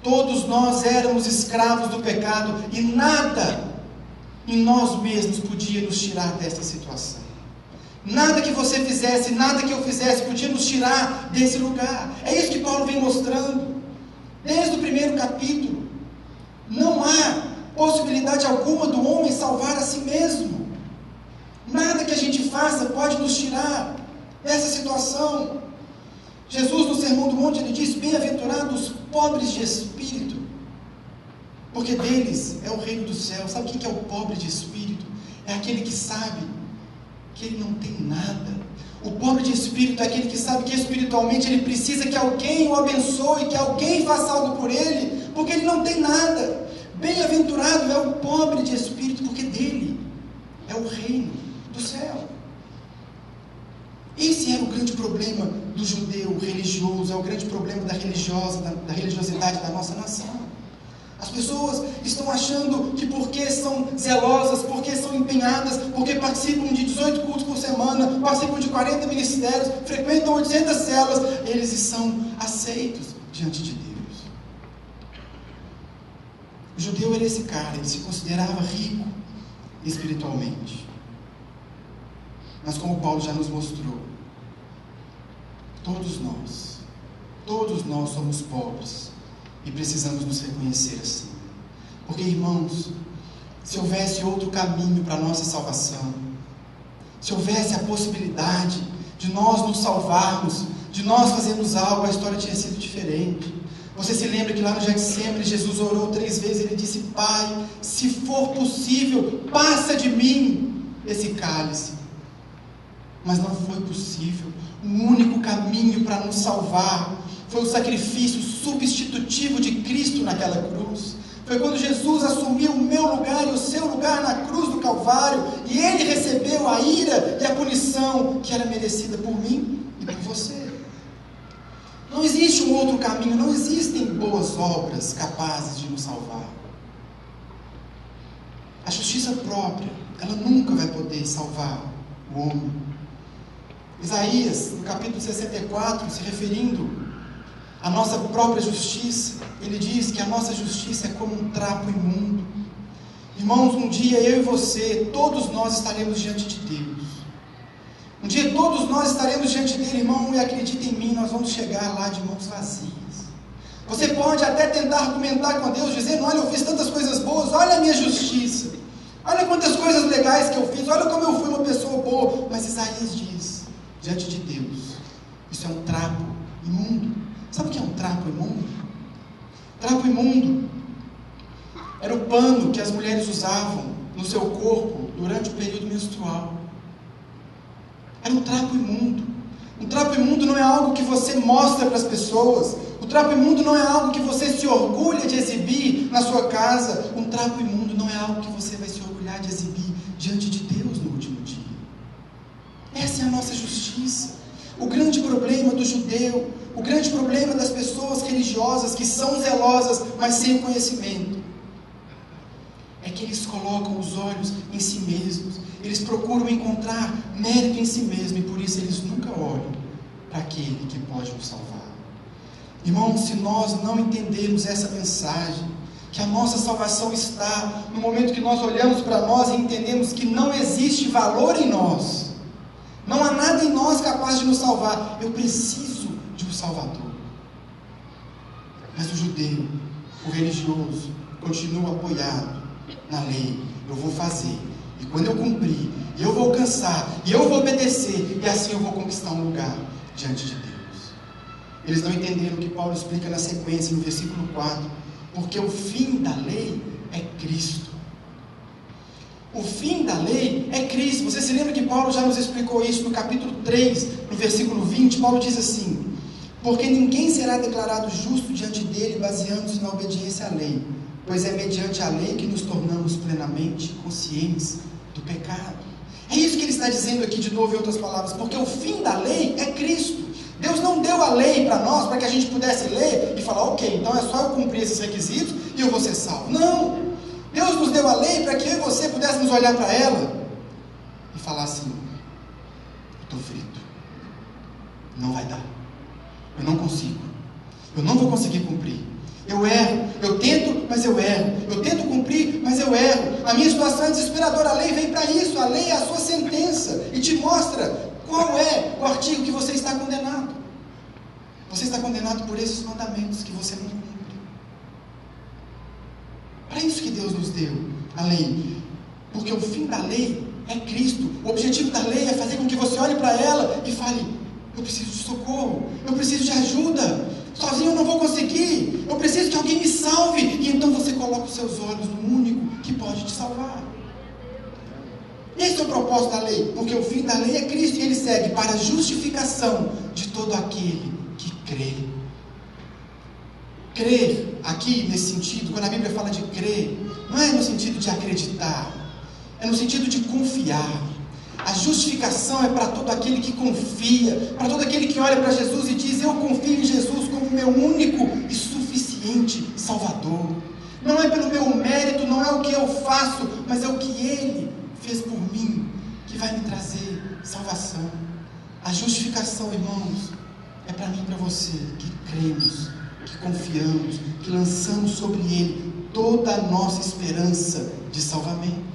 [SPEAKER 7] Todos nós éramos escravos do pecado e nada em nós mesmos podia nos tirar desta situação. Nada que você fizesse, nada que eu fizesse podia nos tirar desse lugar. É isso que Paulo vem mostrando desde o primeiro capítulo. Não há possibilidade alguma do homem salvar a si mesmo. Nada que a gente faça pode nos tirar dessa situação. Jesus, no Sermão do Monte, ele diz: bem-aventurados os pobres de espírito, porque deles é o reino do céu. Sabe o que é o pobre de espírito? É aquele que sabe que ele não tem nada. O pobre de espírito é aquele que sabe que espiritualmente ele precisa que alguém o abençoe, que alguém faça algo por ele, porque ele não tem nada. Bem-aventurado é o pobre de espírito, porque dele é o reino do céu. Esse era o grande problema do judeu religioso, é o grande problema da religiosidade da nossa nação. As pessoas estão achando que porque são zelosas, porque são empenhadas, porque participam de 18 cultos por semana, participam de 40 ministérios, frequentam 800 células, eles são aceitos diante de Deus. O judeu era esse cara, ele se considerava rico espiritualmente. Mas como Paulo já nos mostrou, todos nós somos pobres e precisamos nos reconhecer assim. Porque, irmãos, se houvesse outro caminho para a nossa salvação, se houvesse a possibilidade de nós nos salvarmos, de nós fazermos algo, a história tinha sido diferente. Você se lembra que lá no Getsêmani, Jesus orou 3 vezes, ele disse: Pai, se for possível, passa de mim esse cálice. Mas não foi possível. O único caminho para nos salvar foi o sacrifício substitutivo de Cristo naquela cruz. Foi quando Jesus assumiu o meu lugar e o seu lugar na cruz do Calvário, e Ele recebeu a ira e a punição que era merecida por mim e por você. Não existe um outro caminho, não existem boas obras capazes de nos salvar. A justiça própria, ela nunca vai poder salvar o homem. Isaías, no capítulo 64, se referindo à nossa própria justiça, ele diz que a nossa justiça é como um trapo imundo. Irmãos, um dia eu e você, todos nós estaremos diante de Deus. Um dia todos nós estaremos diante dele, irmão, e acredita em mim, nós vamos chegar lá de mãos vazias. Você pode até tentar argumentar com Deus, dizendo: olha, eu fiz tantas coisas boas, olha a minha justiça, olha quantas coisas legais que eu fiz, olha como eu fui uma pessoa boa. Mas Isaías diz, diante de Deus, isso é um trapo imundo. Sabe o que é um trapo imundo? Trapo imundo era o pano que as mulheres usavam no seu corpo durante o período menstrual. Era um trapo imundo. Um trapo imundo não é algo que você mostra para as pessoas. O trapo imundo não é algo que você se orgulha de exibir na sua casa. Um trapo imundo não é algo que você vai se orgulhar de exibir diante de Deus no último dia. Essa é a nossa justiça. O grande problema do judeu, o grande problema das pessoas religiosas que são zelosas, mas sem conhecimento, é que eles colocam os olhos em si mesmos. Eles procuram encontrar mérito em si mesmo, e por isso eles nunca olham para aquele que pode nos salvar. Irmãos, se nós não entendermos essa mensagem, que a nossa salvação está no momento que nós olhamos para nós e entendemos que não existe valor em nós, não há nada em nós capaz de nos salvar. Eu preciso de um Salvador. Mas o judeu, o religioso, continua apoiado na lei. Eu vou fazer, e quando eu cumprir, eu vou alcançar, e eu vou obedecer, e assim eu vou conquistar um lugar diante de Deus. Eles não entenderam o que Paulo explica na sequência, no versículo 4. Porque o fim da lei é Cristo. O fim da lei é Cristo. Você se lembra que Paulo já nos explicou isso no capítulo 3, no versículo 20? Paulo diz assim: porque ninguém será declarado justo diante dele baseando-se na obediência à lei, pois é mediante a lei que nos tornamos plenamente conscientes do pecado. É isso que ele está dizendo aqui de novo, em outras palavras, porque o fim da lei é Cristo. Deus não deu a lei para nós, para que a gente pudesse ler e falar: ok, então é só eu cumprir esses requisitos e eu vou ser salvo. Não! Deus nos deu a lei para que eu e você pudéssemos olhar para ela e falar assim: eu estou frito, não vai dar, eu não consigo, eu não vou conseguir cumprir, eu erro, eu tento, mas eu erro, eu tento cumprir, mas eu erro, a minha situação é desesperadora. A lei vem para isso, a lei é a sua sentença e te mostra qual é o artigo que você está condenado. Você está condenado por esses mandamentos que você não cumpre. Para isso que Deus nos deu a lei, porque o fim da lei é Cristo. O objetivo da lei é fazer com que você olhe para ela e fale: eu preciso de socorro, eu preciso de ajuda, sozinho eu não vou conseguir, eu preciso que alguém me salve. E então você coloca os seus olhos no único que pode te salvar. Esse é o propósito da lei, porque o fim da lei é Cristo, e ele segue para a justificação de todo aquele que crê. Crer, aqui nesse sentido, quando a Bíblia fala de crer, não é no sentido de acreditar, é no sentido de confiar. A justificação é para todo aquele que confia, para todo aquele que olha para Jesus e diz: eu confio em Jesus como meu único e suficiente Salvador. Não é pelo meu mérito, não é o que eu faço, mas é o que Ele fez por mim, que vai me trazer salvação. A justificação, irmãos, é para mim e para você, que cremos, que confiamos, que lançamos sobre Ele toda a nossa esperança de salvamento.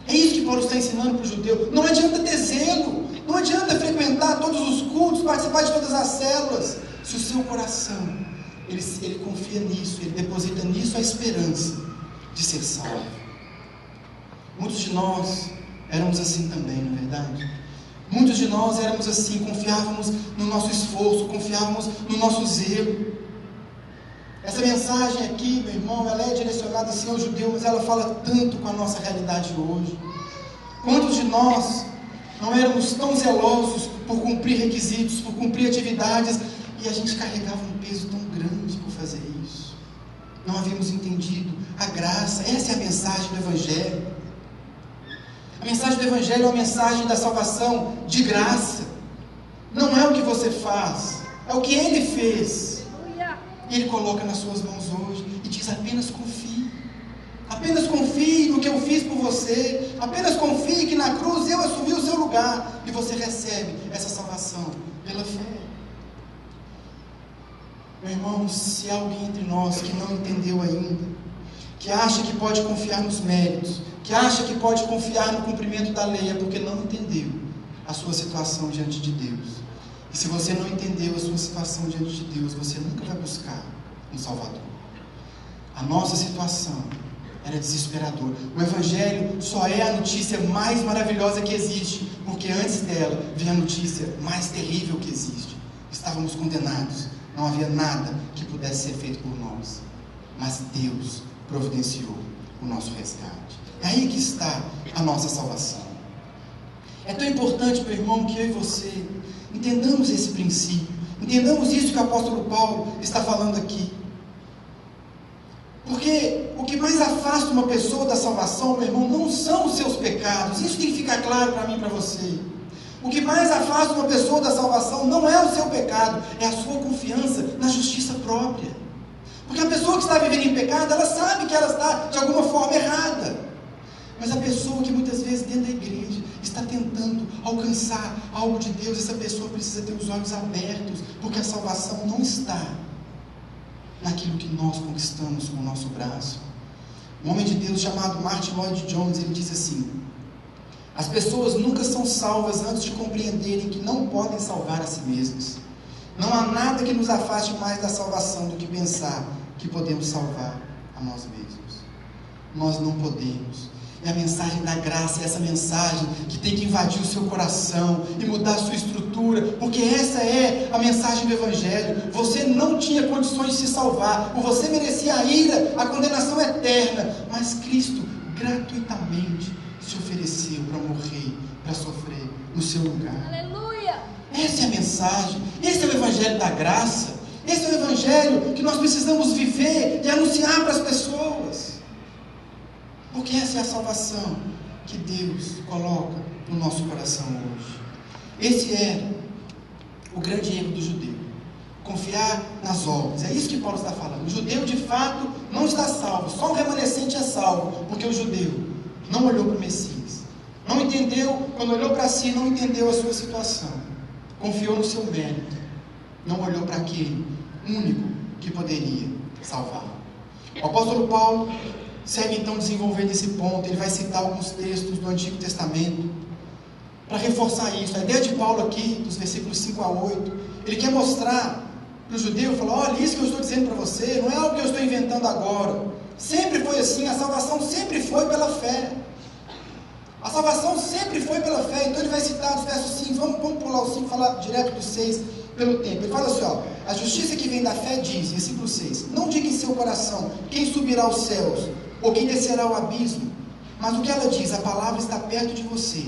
[SPEAKER 7] É isso que Paulo está ensinando para o judeu. Não adianta ter zelo, não adianta frequentar todos os cultos, participar de todas as células, se o seu coração, ele confia nisso, ele deposita nisso a esperança de ser salvo. Muitos de nós éramos assim também, não é verdade? Muitos de nós éramos assim, confiávamos no nosso esforço, confiávamos no nosso zelo. Essa mensagem aqui, meu irmão, ela é direcionada assim ao judeu, mas ela fala tanto com a nossa realidade hoje. Quantos de nós não éramos tão zelosos por cumprir requisitos, por cumprir atividades, e a gente carregava um peso tão grande por fazer isso? Não havíamos entendido a graça. Essa é a mensagem do Evangelho. A mensagem do Evangelho é uma mensagem da salvação de graça. Não é o que você faz, é o que Ele fez. E Ele coloca nas suas mãos hoje e diz: apenas confie. Apenas confie no que eu fiz por você. Apenas confie que na cruz eu assumi o seu lugar. E você recebe essa salvação pela fé. Meu irmão, se há alguém entre nós que não entendeu ainda, que acha que pode confiar nos méritos, que acha que pode confiar no cumprimento da lei, é porque não entendeu a sua situação diante de Deus. E se você não entendeu a sua situação diante de Deus, você nunca vai buscar um Salvador. A nossa situação era desesperadora. O Evangelho só é a notícia mais maravilhosa que existe, porque antes dela vem a notícia mais terrível que existe. Estávamos condenados, não havia nada que pudesse ser feito por nós, mas Deus providenciou o nosso resgate. É aí que está a nossa salvação. É tão importante, meu irmão, que eu e você entendamos esse princípio, entendamos isso que o apóstolo Paulo está falando aqui. Porque o que mais afasta uma pessoa da salvação, meu irmão, não são os seus pecados. Isso tem que ficar claro para mim e para você. O que mais afasta uma pessoa da salvação não é o seu pecado, é a sua confiança na justiça própria. Porque a pessoa que está vivendo em pecado, ela sabe que ela está de alguma forma errada. Mas a pessoa que muitas vezes dentro da igreja está tentando alcançar algo de Deus, essa pessoa precisa ter os olhos abertos, porque a salvação não está naquilo que nós conquistamos com o nosso braço. Um homem de Deus chamado Martin Lloyd Jones, ele diz assim: as pessoas nunca são salvas antes de compreenderem que não podem salvar a si mesmas. Não há nada que nos afaste mais da salvação do que pensar que podemos salvar a nós mesmos. Nós não podemos. E a mensagem da graça é essa mensagem que tem que invadir o seu coração e mudar a sua estrutura, porque essa é a mensagem do Evangelho. Você não tinha condições de se salvar, ou você merecia a ira, a condenação eterna, mas Cristo gratuitamente se ofereceu para morrer, para sofrer no seu lugar.
[SPEAKER 8] Aleluia!
[SPEAKER 7] Essa é a mensagem, esse é o Evangelho da graça, esse é o Evangelho que nós precisamos viver e anunciar para as pessoas. Porque essa é a salvação que Deus coloca no nosso coração hoje. Esse era o grande erro do judeu: confiar nas obras. É isso que Paulo está falando. O judeu de fato não está salvo, só o remanescente é salvo, porque o judeu não olhou para o Messias, não entendeu, quando olhou para si, não entendeu a sua situação, confiou no seu mérito, não olhou para aquele único que poderia salvar. O apóstolo Paulo segue então desenvolvendo esse ponto. Ele vai citar alguns textos do Antigo Testamento para reforçar isso. A ideia de Paulo aqui, dos versículos 5 a 8, ele quer mostrar para o judeu, falar: olha, isso que eu estou dizendo para você não é algo que eu estou inventando agora. Sempre foi assim, a salvação sempre foi pela fé. A salvação sempre foi pela fé. Então ele vai citar os versos 5, vamos pular o 5, falar direto do 6 pelo tempo. Ele fala assim, ó: a justiça que vem da fé diz, versículo 6, não diga em seu coração quem subirá aos céus, ou quem descerá ao abismo, mas o que ela diz, a palavra está perto de você,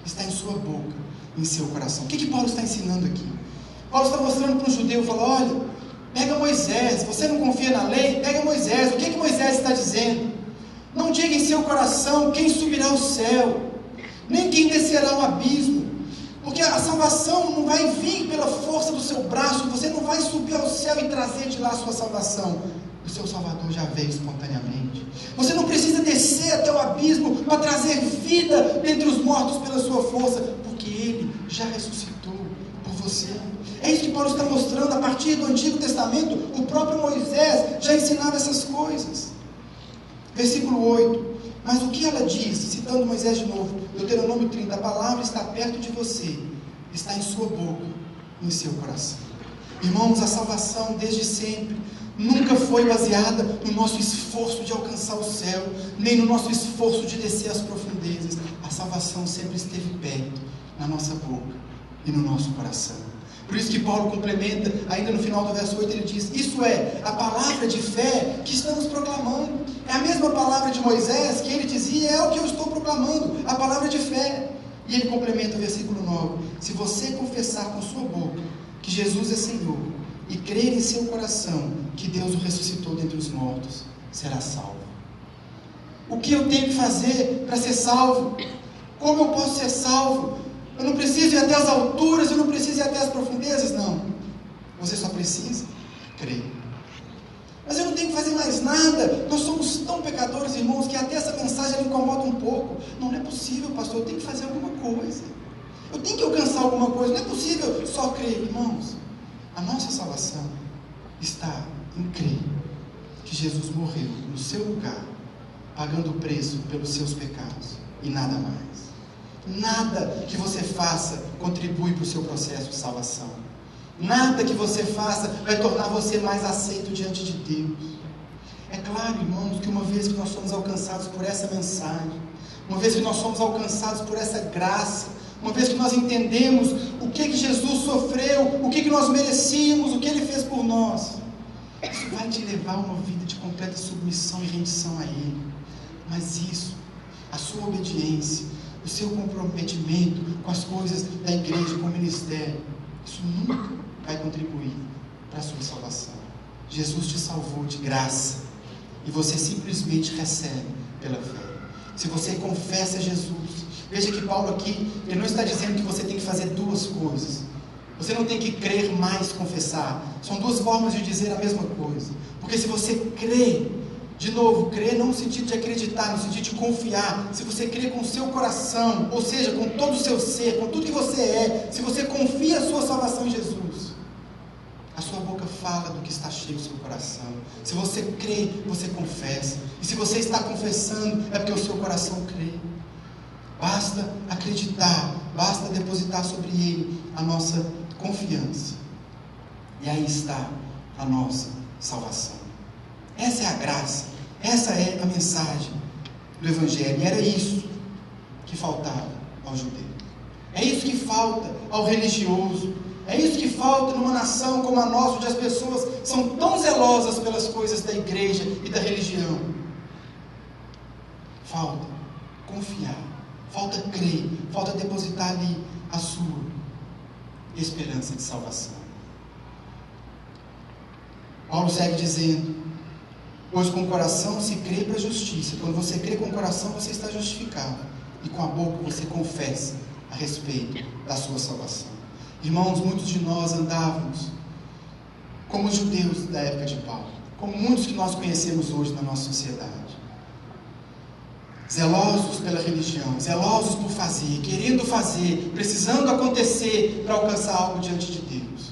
[SPEAKER 7] está em sua boca, em seu coração. O que Paulo está ensinando aqui? Paulo está mostrando para um judeu, fala: olha, pega Moisés, você não confia na lei? Pega Moisés. O que Moisés está dizendo? Não diga em seu coração quem subirá ao céu. nem quem descerá ao abismo. Porque a salvação não vai vir pela força do seu braço, você não vai subir ao céu e trazer de lá a sua salvação. O seu Salvador já veio espontaneamente. Você não precisa descer até o abismo para trazer vida dentre os mortos pela sua força, porque Ele já ressuscitou por você. É isso que Paulo está mostrando. A partir do Antigo Testamento, o próprio Moisés já ensinava essas coisas. Versículo 8. Mas o que ela diz, citando Moisés de novo, Deuteronômio 30, a palavra está perto de você, está em sua boca, em seu coração. Irmãos, a salvação desde sempre nunca foi baseada no nosso esforço de alcançar o céu, nem no nosso esforço de descer às profundezas. A salvação sempre esteve perto, na nossa boca e no nosso coração. Por isso que Paulo complementa, ainda no final do verso 8, ele diz: isso é a palavra de fé que estamos proclamando. É a mesma palavra de Moisés que ele dizia, é o que eu estou proclamando, a palavra de fé. E ele complementa o versículo 9: se você confessar com sua boca que Jesus é Senhor e crer em seu coração que Deus o ressuscitou dentre os mortos, será salvo. O que eu tenho que fazer para ser salvo? Como eu posso ser salvo? Eu não preciso ir até as alturas, eu não preciso ir até as profundezas, não. Você só precisa crer. Mas eu não tenho que fazer mais nada. Nós somos tão pecadores, irmãos, que até essa mensagem ela incomoda um pouco. Não é possível, pastor, eu tenho que fazer alguma coisa. Eu tenho que alcançar alguma coisa. Não é possível só crer, irmãos. A nossa salvação está em crer que Jesus morreu no seu lugar, pagando o preço pelos seus pecados e nada mais. Nada que você faça contribui para o seu processo de salvação. Nada que você faça vai tornar você mais aceito diante de Deus. É claro, irmãos, que uma vez que nós somos alcançados por essa mensagem, uma vez que nós somos alcançados por essa graça, uma vez que nós entendemos o que Jesus sofreu, o que nós merecíamos, o que Ele fez por nós, isso vai te levar a uma vida de completa submissão e rendição a Ele. Mas isso, a sua obediência, o seu comprometimento com as coisas da igreja, com o ministério, isso nunca vai contribuir para a sua salvação. Jesus te salvou de graça e você simplesmente recebe pela fé. Se você confessa Jesus, veja que Paulo aqui, ele não está dizendo que você tem que fazer duas coisas. Você não tem que crer mais confessar. São duas formas de dizer a mesma coisa. Porque se você crê, de novo, crer não no sentido de acreditar, no sentido de confiar. Se você crê com o seu coração, ou seja, com todo o seu ser, com tudo que você é, se você confia a sua salvação em Jesus, a sua boca fala do que está cheio do seu coração. Se você crê, você confessa. E se você está confessando, é porque o seu coração crê. Basta acreditar, basta depositar sobre Ele a nossa confiança. E aí está a nossa salvação. Essa é a graça, essa é a mensagem do Evangelho. E era isso que faltava ao judeu. É isso que falta ao religioso. É isso que falta numa nação como a nossa, onde as pessoas são tão zelosas pelas coisas da igreja e da religião. Falta confiar, falta crer, falta depositar ali a sua esperança de salvação. Paulo segue dizendo: pois com o coração se crê para a justiça. Quando você crê com o coração, você está justificado. E com a boca você confessa a respeito da sua salvação. Irmãos, muitos de nós andávamos como os judeus da época de Paulo, como muitos que nós conhecemos hoje na nossa sociedade. Zelosos pela religião, zelosos por fazer, querendo fazer, precisando acontecer para alcançar algo diante de Deus.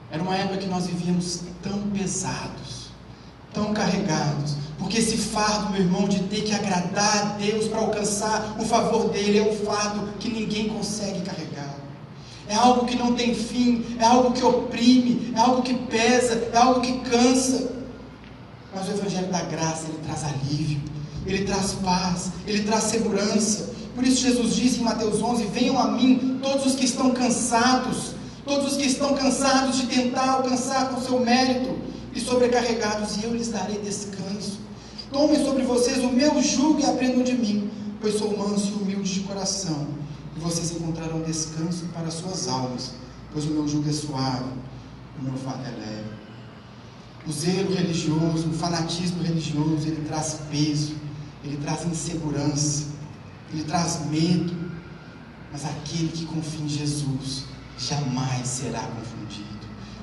[SPEAKER 7] Era uma época que nós vivíamos tão pesados, tão carregados, porque esse fardo, meu irmão, de ter que agradar a Deus para alcançar o favor dele, é um fardo que ninguém consegue carregar. É algo que não tem fim, é algo que oprime, é algo que pesa, é algo que cansa. Mas o Evangelho da Graça, ele traz alívio, ele traz paz, ele traz segurança. Por isso Jesus disse em Mateus 11: venham a mim todos os que estão cansados, todos os que estão cansados de tentar alcançar com seu mérito e sobrecarregados, e eu lhes darei descanso. Tomem sobre vocês o meu jugo e aprendam de mim, pois sou manso e humilde de coração, e vocês encontrarão descanso para as suas almas, pois o meu jugo é suave, o meu fardo é leve. O zelo religioso, o fanatismo religioso, ele traz peso, ele traz insegurança, ele traz medo, mas aquele que confia em Jesus jamais será confundido.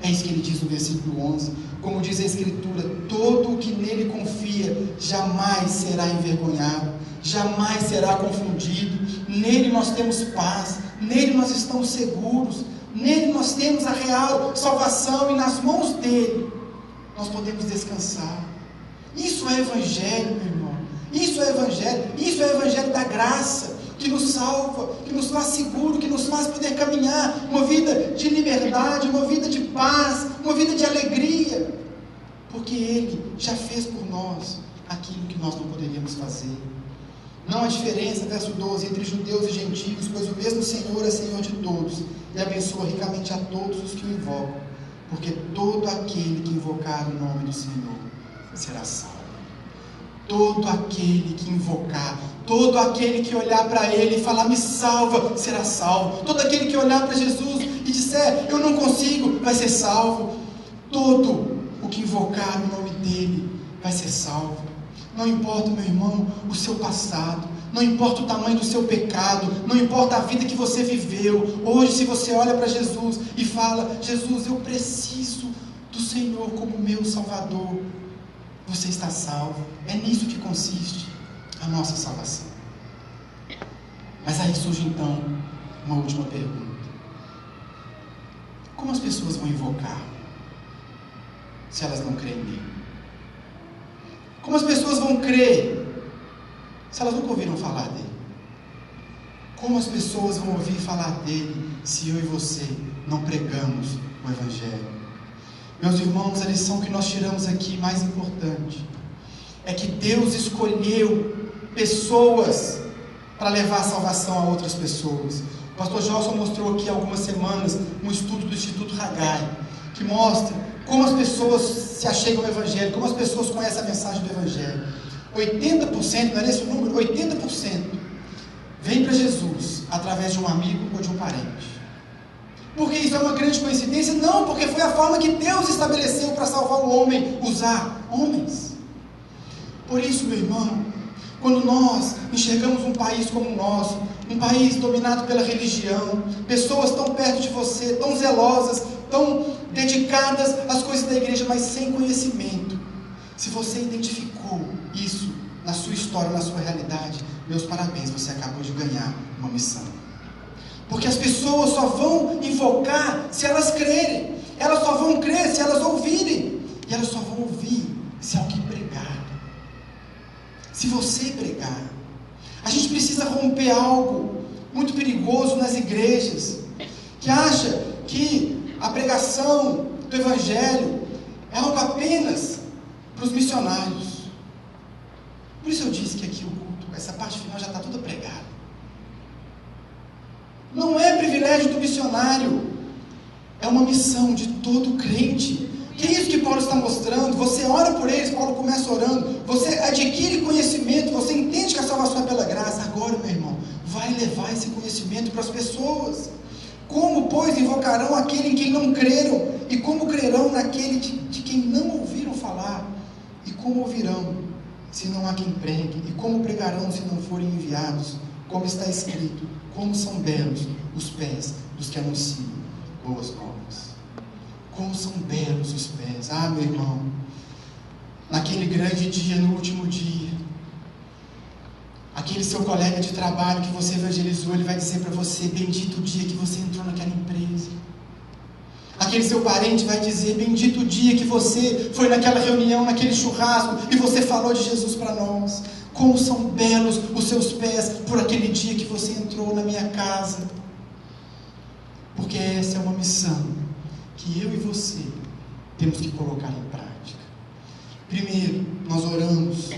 [SPEAKER 7] É isso que ele diz no versículo 11. Como diz a Escritura, todo o que nele confia jamais será envergonhado, jamais será confundido. Nele nós temos paz, nele nós estamos seguros, nele nós temos a real salvação, e nas mãos dele nós podemos descansar. Isso é Evangelho, meu irmão. Isso é Evangelho. Isso é Evangelho da graça, que nos salva, que nos faz seguro, que nos faz poder caminhar uma vida de liberdade, uma vida de paz, uma vida de alegria, porque Ele já fez por nós aquilo que nós não poderíamos fazer. Não há diferença, verso 12, entre judeus e gentios, pois o mesmo Senhor é Senhor de todos, e abençoa ricamente a todos os que o invocam, porque todo aquele que invocar o nome do Senhor será salvo. Todo aquele que invocar, todo aquele que olhar para Ele e falar, me salva, será salvo. Todo aquele que olhar para Jesus e disser, eu não consigo, vai ser salvo. Todo o que invocar o nome dEle vai ser salvo. Não importa, meu irmão, o seu passado, não importa o tamanho do seu pecado, não importa a vida que você viveu. Hoje, se você olha para Jesus e fala, Jesus, eu preciso do Senhor como meu Salvador, você está salvo. É nisso que consiste a nossa salvação. Mas aí surge então uma última pergunta: como as pessoas vão invocar se elas não creem nele? Como as pessoas vão crer se elas nunca ouviram falar dele? Como as pessoas vão ouvir falar dele se eu e você não pregamos o Evangelho? Meus irmãos, a lição que nós tiramos aqui, mais importante, é que Deus escolheu pessoas para levar a salvação a outras pessoas. O pastor Gelson mostrou aqui há algumas semanas um estudo do Instituto Haggai, que mostra como as pessoas se achegam ao Evangelho, como as pessoas conhecem a mensagem do Evangelho. 80%, não é esse o número? 80% vem para Jesus através de um amigo ou de um parente. Porque isso é uma grande coincidência? Não, porque foi a forma que Deus estabeleceu para salvar o homem, usar homens. Por isso, meu irmão, quando nós enxergamos um país como o nosso, um país dominado pela religião, pessoas tão perto de você, tão zelosas, tão dedicadas às coisas da igreja, mas sem conhecimento, se você identificou isso na sua história, na sua realidade, meus parabéns, você acabou de ganhar uma missão. Porque as pessoas só vão invocar se elas crerem, elas só vão crer se elas ouvirem, e elas só vão ouvir se alguém pregar, se você pregar. A gente precisa romper algo muito perigoso nas igrejas, que acha que a pregação do Evangelho é algo apenas para os missionários. Por isso eu disse que aqui o culto, essa parte final já está toda pregada. Não é privilégio do missionário, é uma missão de todo crente. Que é isso que Paulo está mostrando. Você ora por eles, Paulo começa orando, você adquire conhecimento, você entende que a salvação é pela graça. Agora, meu irmão, vai levar esse conhecimento para as pessoas. Como, pois, invocarão aquele em quem não creram? E como crerão naquele de quem não ouviram falar? E como ouvirão, se não há quem pregue? E como pregarão, se não forem enviados? Como está escrito, como são belos os pés dos que anunciam boas novas. Como são belos os pés. Ah, meu irmão, naquele grande dia, no último dia, aquele seu colega de trabalho que você evangelizou, ele vai dizer para você, bendito o dia que você entrou naquela empresa. Aquele seu parente vai dizer, bendito o dia que você foi naquela reunião, naquele churrasco, e você falou de Jesus para nós. Como são belos os seus pés por aquele dia que você entrou na minha casa. Porque essa é uma missão que eu e você temos que colocar em prática. Primeiro, nós oramos.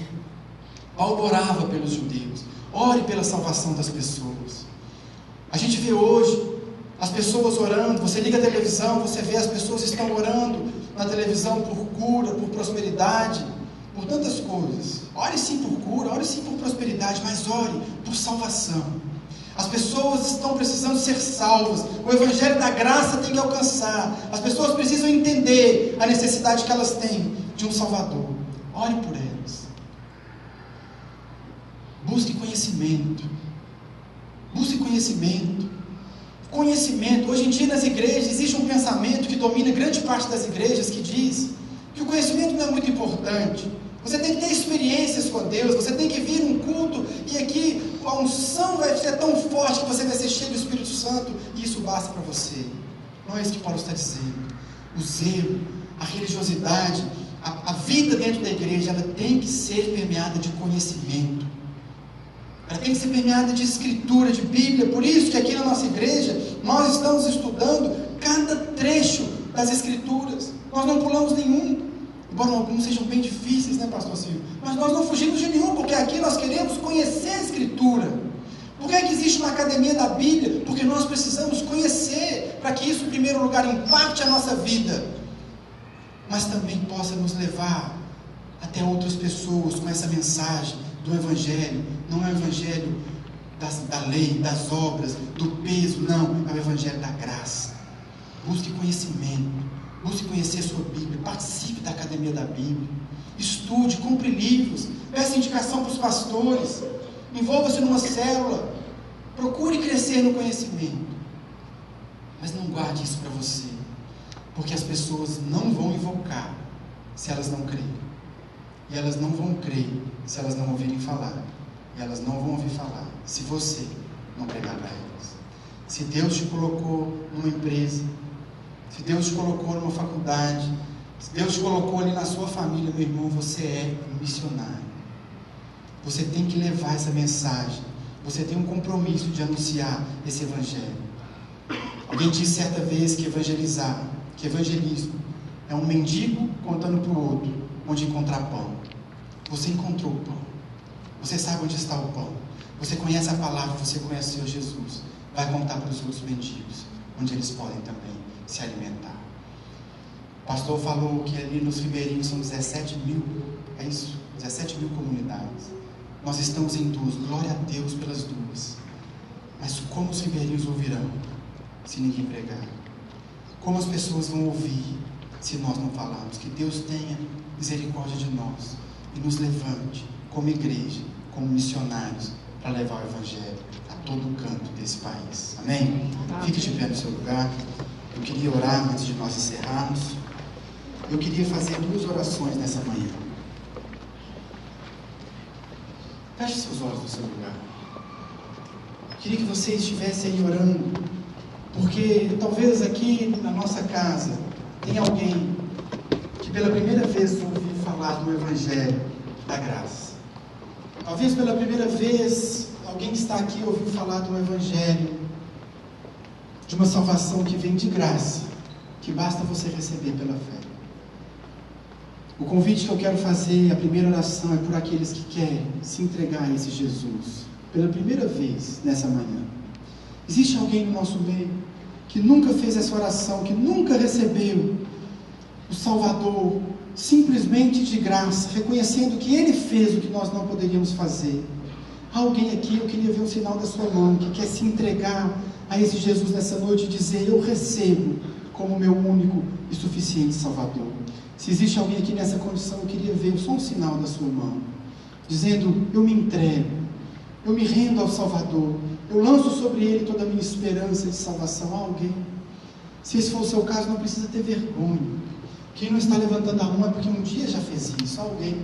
[SPEAKER 7] Paulo orava pelos judeus. Ore pela salvação das pessoas. A gente vê hoje as pessoas orando. Você liga a televisão, você vê as pessoas estão orando na televisão por cura, por prosperidade, por tantas coisas. Ore sim por cura, ore sim por prosperidade, mas ore por salvação. As pessoas estão precisando ser salvas. O Evangelho da graça tem que alcançar. As pessoas precisam entender a necessidade que elas têm de um Salvador. Ore por elas. Busque conhecimento. Busque conhecimento. Conhecimento. Hoje em dia nas igrejas existe um pensamento que domina grande parte das igrejas que diz que o conhecimento não é muito importante. Você tem que ter experiências com Deus, você tem que vir num culto e aqui a unção vai ser tão forte que você vai ser cheio do Espírito Santo e isso basta para você. Não é isso que Paulo está dizendo. O zelo, a religiosidade, a vida dentro da igreja, ela tem que ser permeada de conhecimento. Ela tem que ser permeada de escritura, de Bíblia. Por isso que aqui na nossa igreja nós estamos estudando cada trecho das escrituras. Nós não pulamos nenhum. Embora alguns sejam bem difíceis, né, pastor Silvio? Mas nós não fugimos de nenhum, porque aqui nós queremos conhecer a Escritura. Por que existe uma academia da Bíblia? Porque nós precisamos conhecer, para que isso, em primeiro lugar, impacte a nossa vida, mas também possa nos levar até outras pessoas com essa mensagem do Evangelho. Não é o Evangelho da lei, das obras, do peso, não, é o Evangelho da graça. Busque conhecimento. Busque conhecer a sua Bíblia, participe da Academia da Bíblia, estude, compre livros, peça indicação para os pastores, envolva-se numa célula, procure crescer no conhecimento, mas não guarde isso para você, porque as pessoas não vão invocar se elas não crerem, e elas não vão crer se elas não ouvirem falar, e elas não vão ouvir falar se você não pregar para elas. Se Deus te colocou numa empresa, se Deus te colocou numa faculdade, se Deus te colocou ali na sua família, meu irmão, você é um missionário. Você tem que levar essa mensagem. Você tem um compromisso de anunciar esse Evangelho. Alguém disse certa vez que evangelismo é um mendigo contando para o outro onde encontrar pão. Você encontrou o pão. Você sabe onde está o pão. Você conhece a palavra, você conhece o Senhor Jesus. Vai contar para os outros mendigos onde eles podem também se alimentar. O pastor falou que ali nos Ribeirinhos são 17 mil, é isso? 17 mil comunidades. Nós estamos em 2, glória a Deus pelas 2. Mas como os ribeirinhos ouvirão se ninguém pregar? Como as pessoas vão ouvir se nós não falarmos? Que Deus tenha misericórdia de nós e nos levante como igreja, como missionários, para levar o Evangelho a todo canto desse país. Amém? Fique de pé no seu lugar. Eu queria orar antes de nós encerrarmos. Eu queria fazer 2 orações nessa manhã. Feche seus olhos no seu lugar. Eu queria que vocês estivessem aí orando, porque talvez aqui na nossa casa tem alguém que pela primeira vez ouviu falar do Evangelho da graça. Talvez pela primeira vez alguém que está aqui ouviu falar do Evangelho de uma salvação que vem de graça, que basta você receber pela fé. O convite que eu quero fazer, a primeira oração, é por aqueles que querem se entregar a esse Jesus, pela primeira vez nessa manhã. Existe alguém no nosso meio que nunca fez essa oração, que nunca recebeu o Salvador simplesmente de graça, reconhecendo que Ele fez o que nós não poderíamos fazer? Há alguém aqui, eu queria ver um sinal da sua mão, que quer se entregar a esse Jesus nessa noite e dizer: eu recebo como meu único e suficiente Salvador. Se existe alguém aqui nessa condição, eu queria ver só um sinal da sua mão, dizendo: eu me entrego, eu me rendo ao Salvador, eu lanço sobre Ele toda a minha esperança de salvação. Há alguém? Se esse for o seu caso, não precisa ter vergonha. Quem não está levantando a mão é porque um dia já fez isso. Há alguém?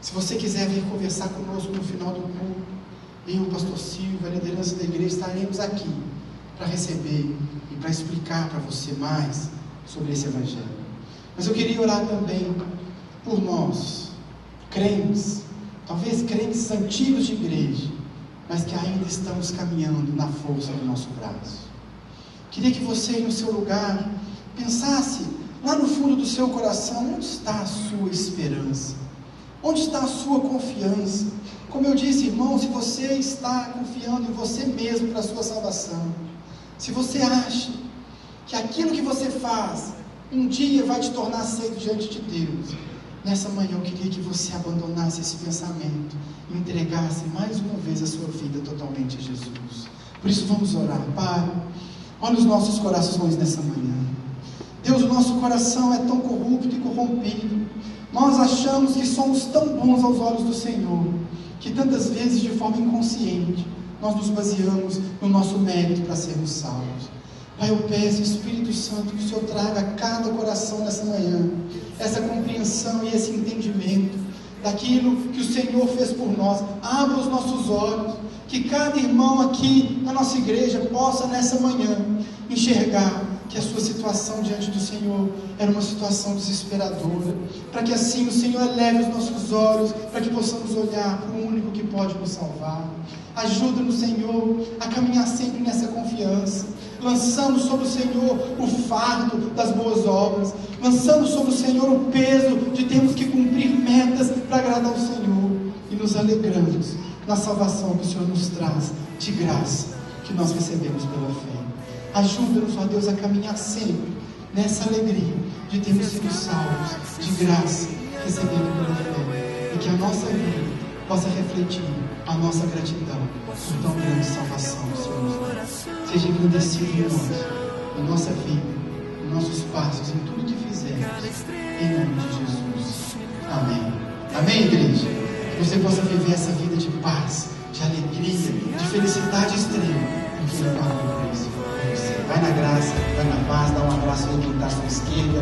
[SPEAKER 7] Se você quiser vir conversar conosco no final do culto, eu, o pastor Silvio, a liderança da igreja, estaremos aqui para receber e para explicar para você mais sobre esse Evangelho. Mas eu queria orar também por nós, crentes, talvez crentes antigos de igreja, mas que ainda estamos caminhando na força do nosso braço. Queria que você, no seu lugar, pensasse lá no fundo do seu coração: onde está a sua esperança? Onde está a sua confiança? Como eu disse, irmão, se você está confiando em você mesmo para a sua salvação, se você acha que aquilo que você faz um dia vai te tornar aceito diante de Deus, nessa manhã eu queria que você abandonasse esse pensamento e entregasse mais uma vez a sua vida totalmente a Jesus. Por isso vamos orar. Pai, olha os nossos corações nessa manhã. Deus, o nosso coração é tão corrupto e corrompido. Nós achamos que somos tão bons aos olhos do Senhor, que tantas vezes, de forma inconsciente, nós nos baseamos no nosso mérito para sermos salvos. Pai, eu peço, Espírito Santo, que o Senhor traga a cada coração nessa manhã essa compreensão e esse entendimento daquilo que o Senhor fez por nós. Abra os nossos olhos, que cada irmão aqui na nossa igreja possa nessa manhã enxergar que a sua situação diante do Senhor era uma situação desesperadora, para que assim o Senhor eleve os nossos olhos, para que possamos olhar para o único que pode nos salvar. Ajuda-nos, Senhor, a caminhar sempre nessa confiança, lançando sobre o Senhor o fardo das boas obras, lançando sobre o Senhor o peso de termos que cumprir metas para agradar ao Senhor, e nos alegramos na salvação que o Senhor nos traz de graça, que nós recebemos pela fé. Ajuda-nos, ó Deus, a caminhar sempre nessa alegria de termos sido salvos de graça, recebendo pela fé, e que a nossa vida possa refletir a nossa gratidão por tão grande salvação que o Senhor nos dá. Seja engrandecido em nós, em nossa vida, em nossos passos, em tudo que fizermos, em nome de Jesus. Amém. Amém, igreja? Que você possa viver essa vida de paz, de alegria, de felicidade extrema, porque Ele pagou por isso. Vai na graça, vai na paz, dá um abraço aí quem está à sua esquerda.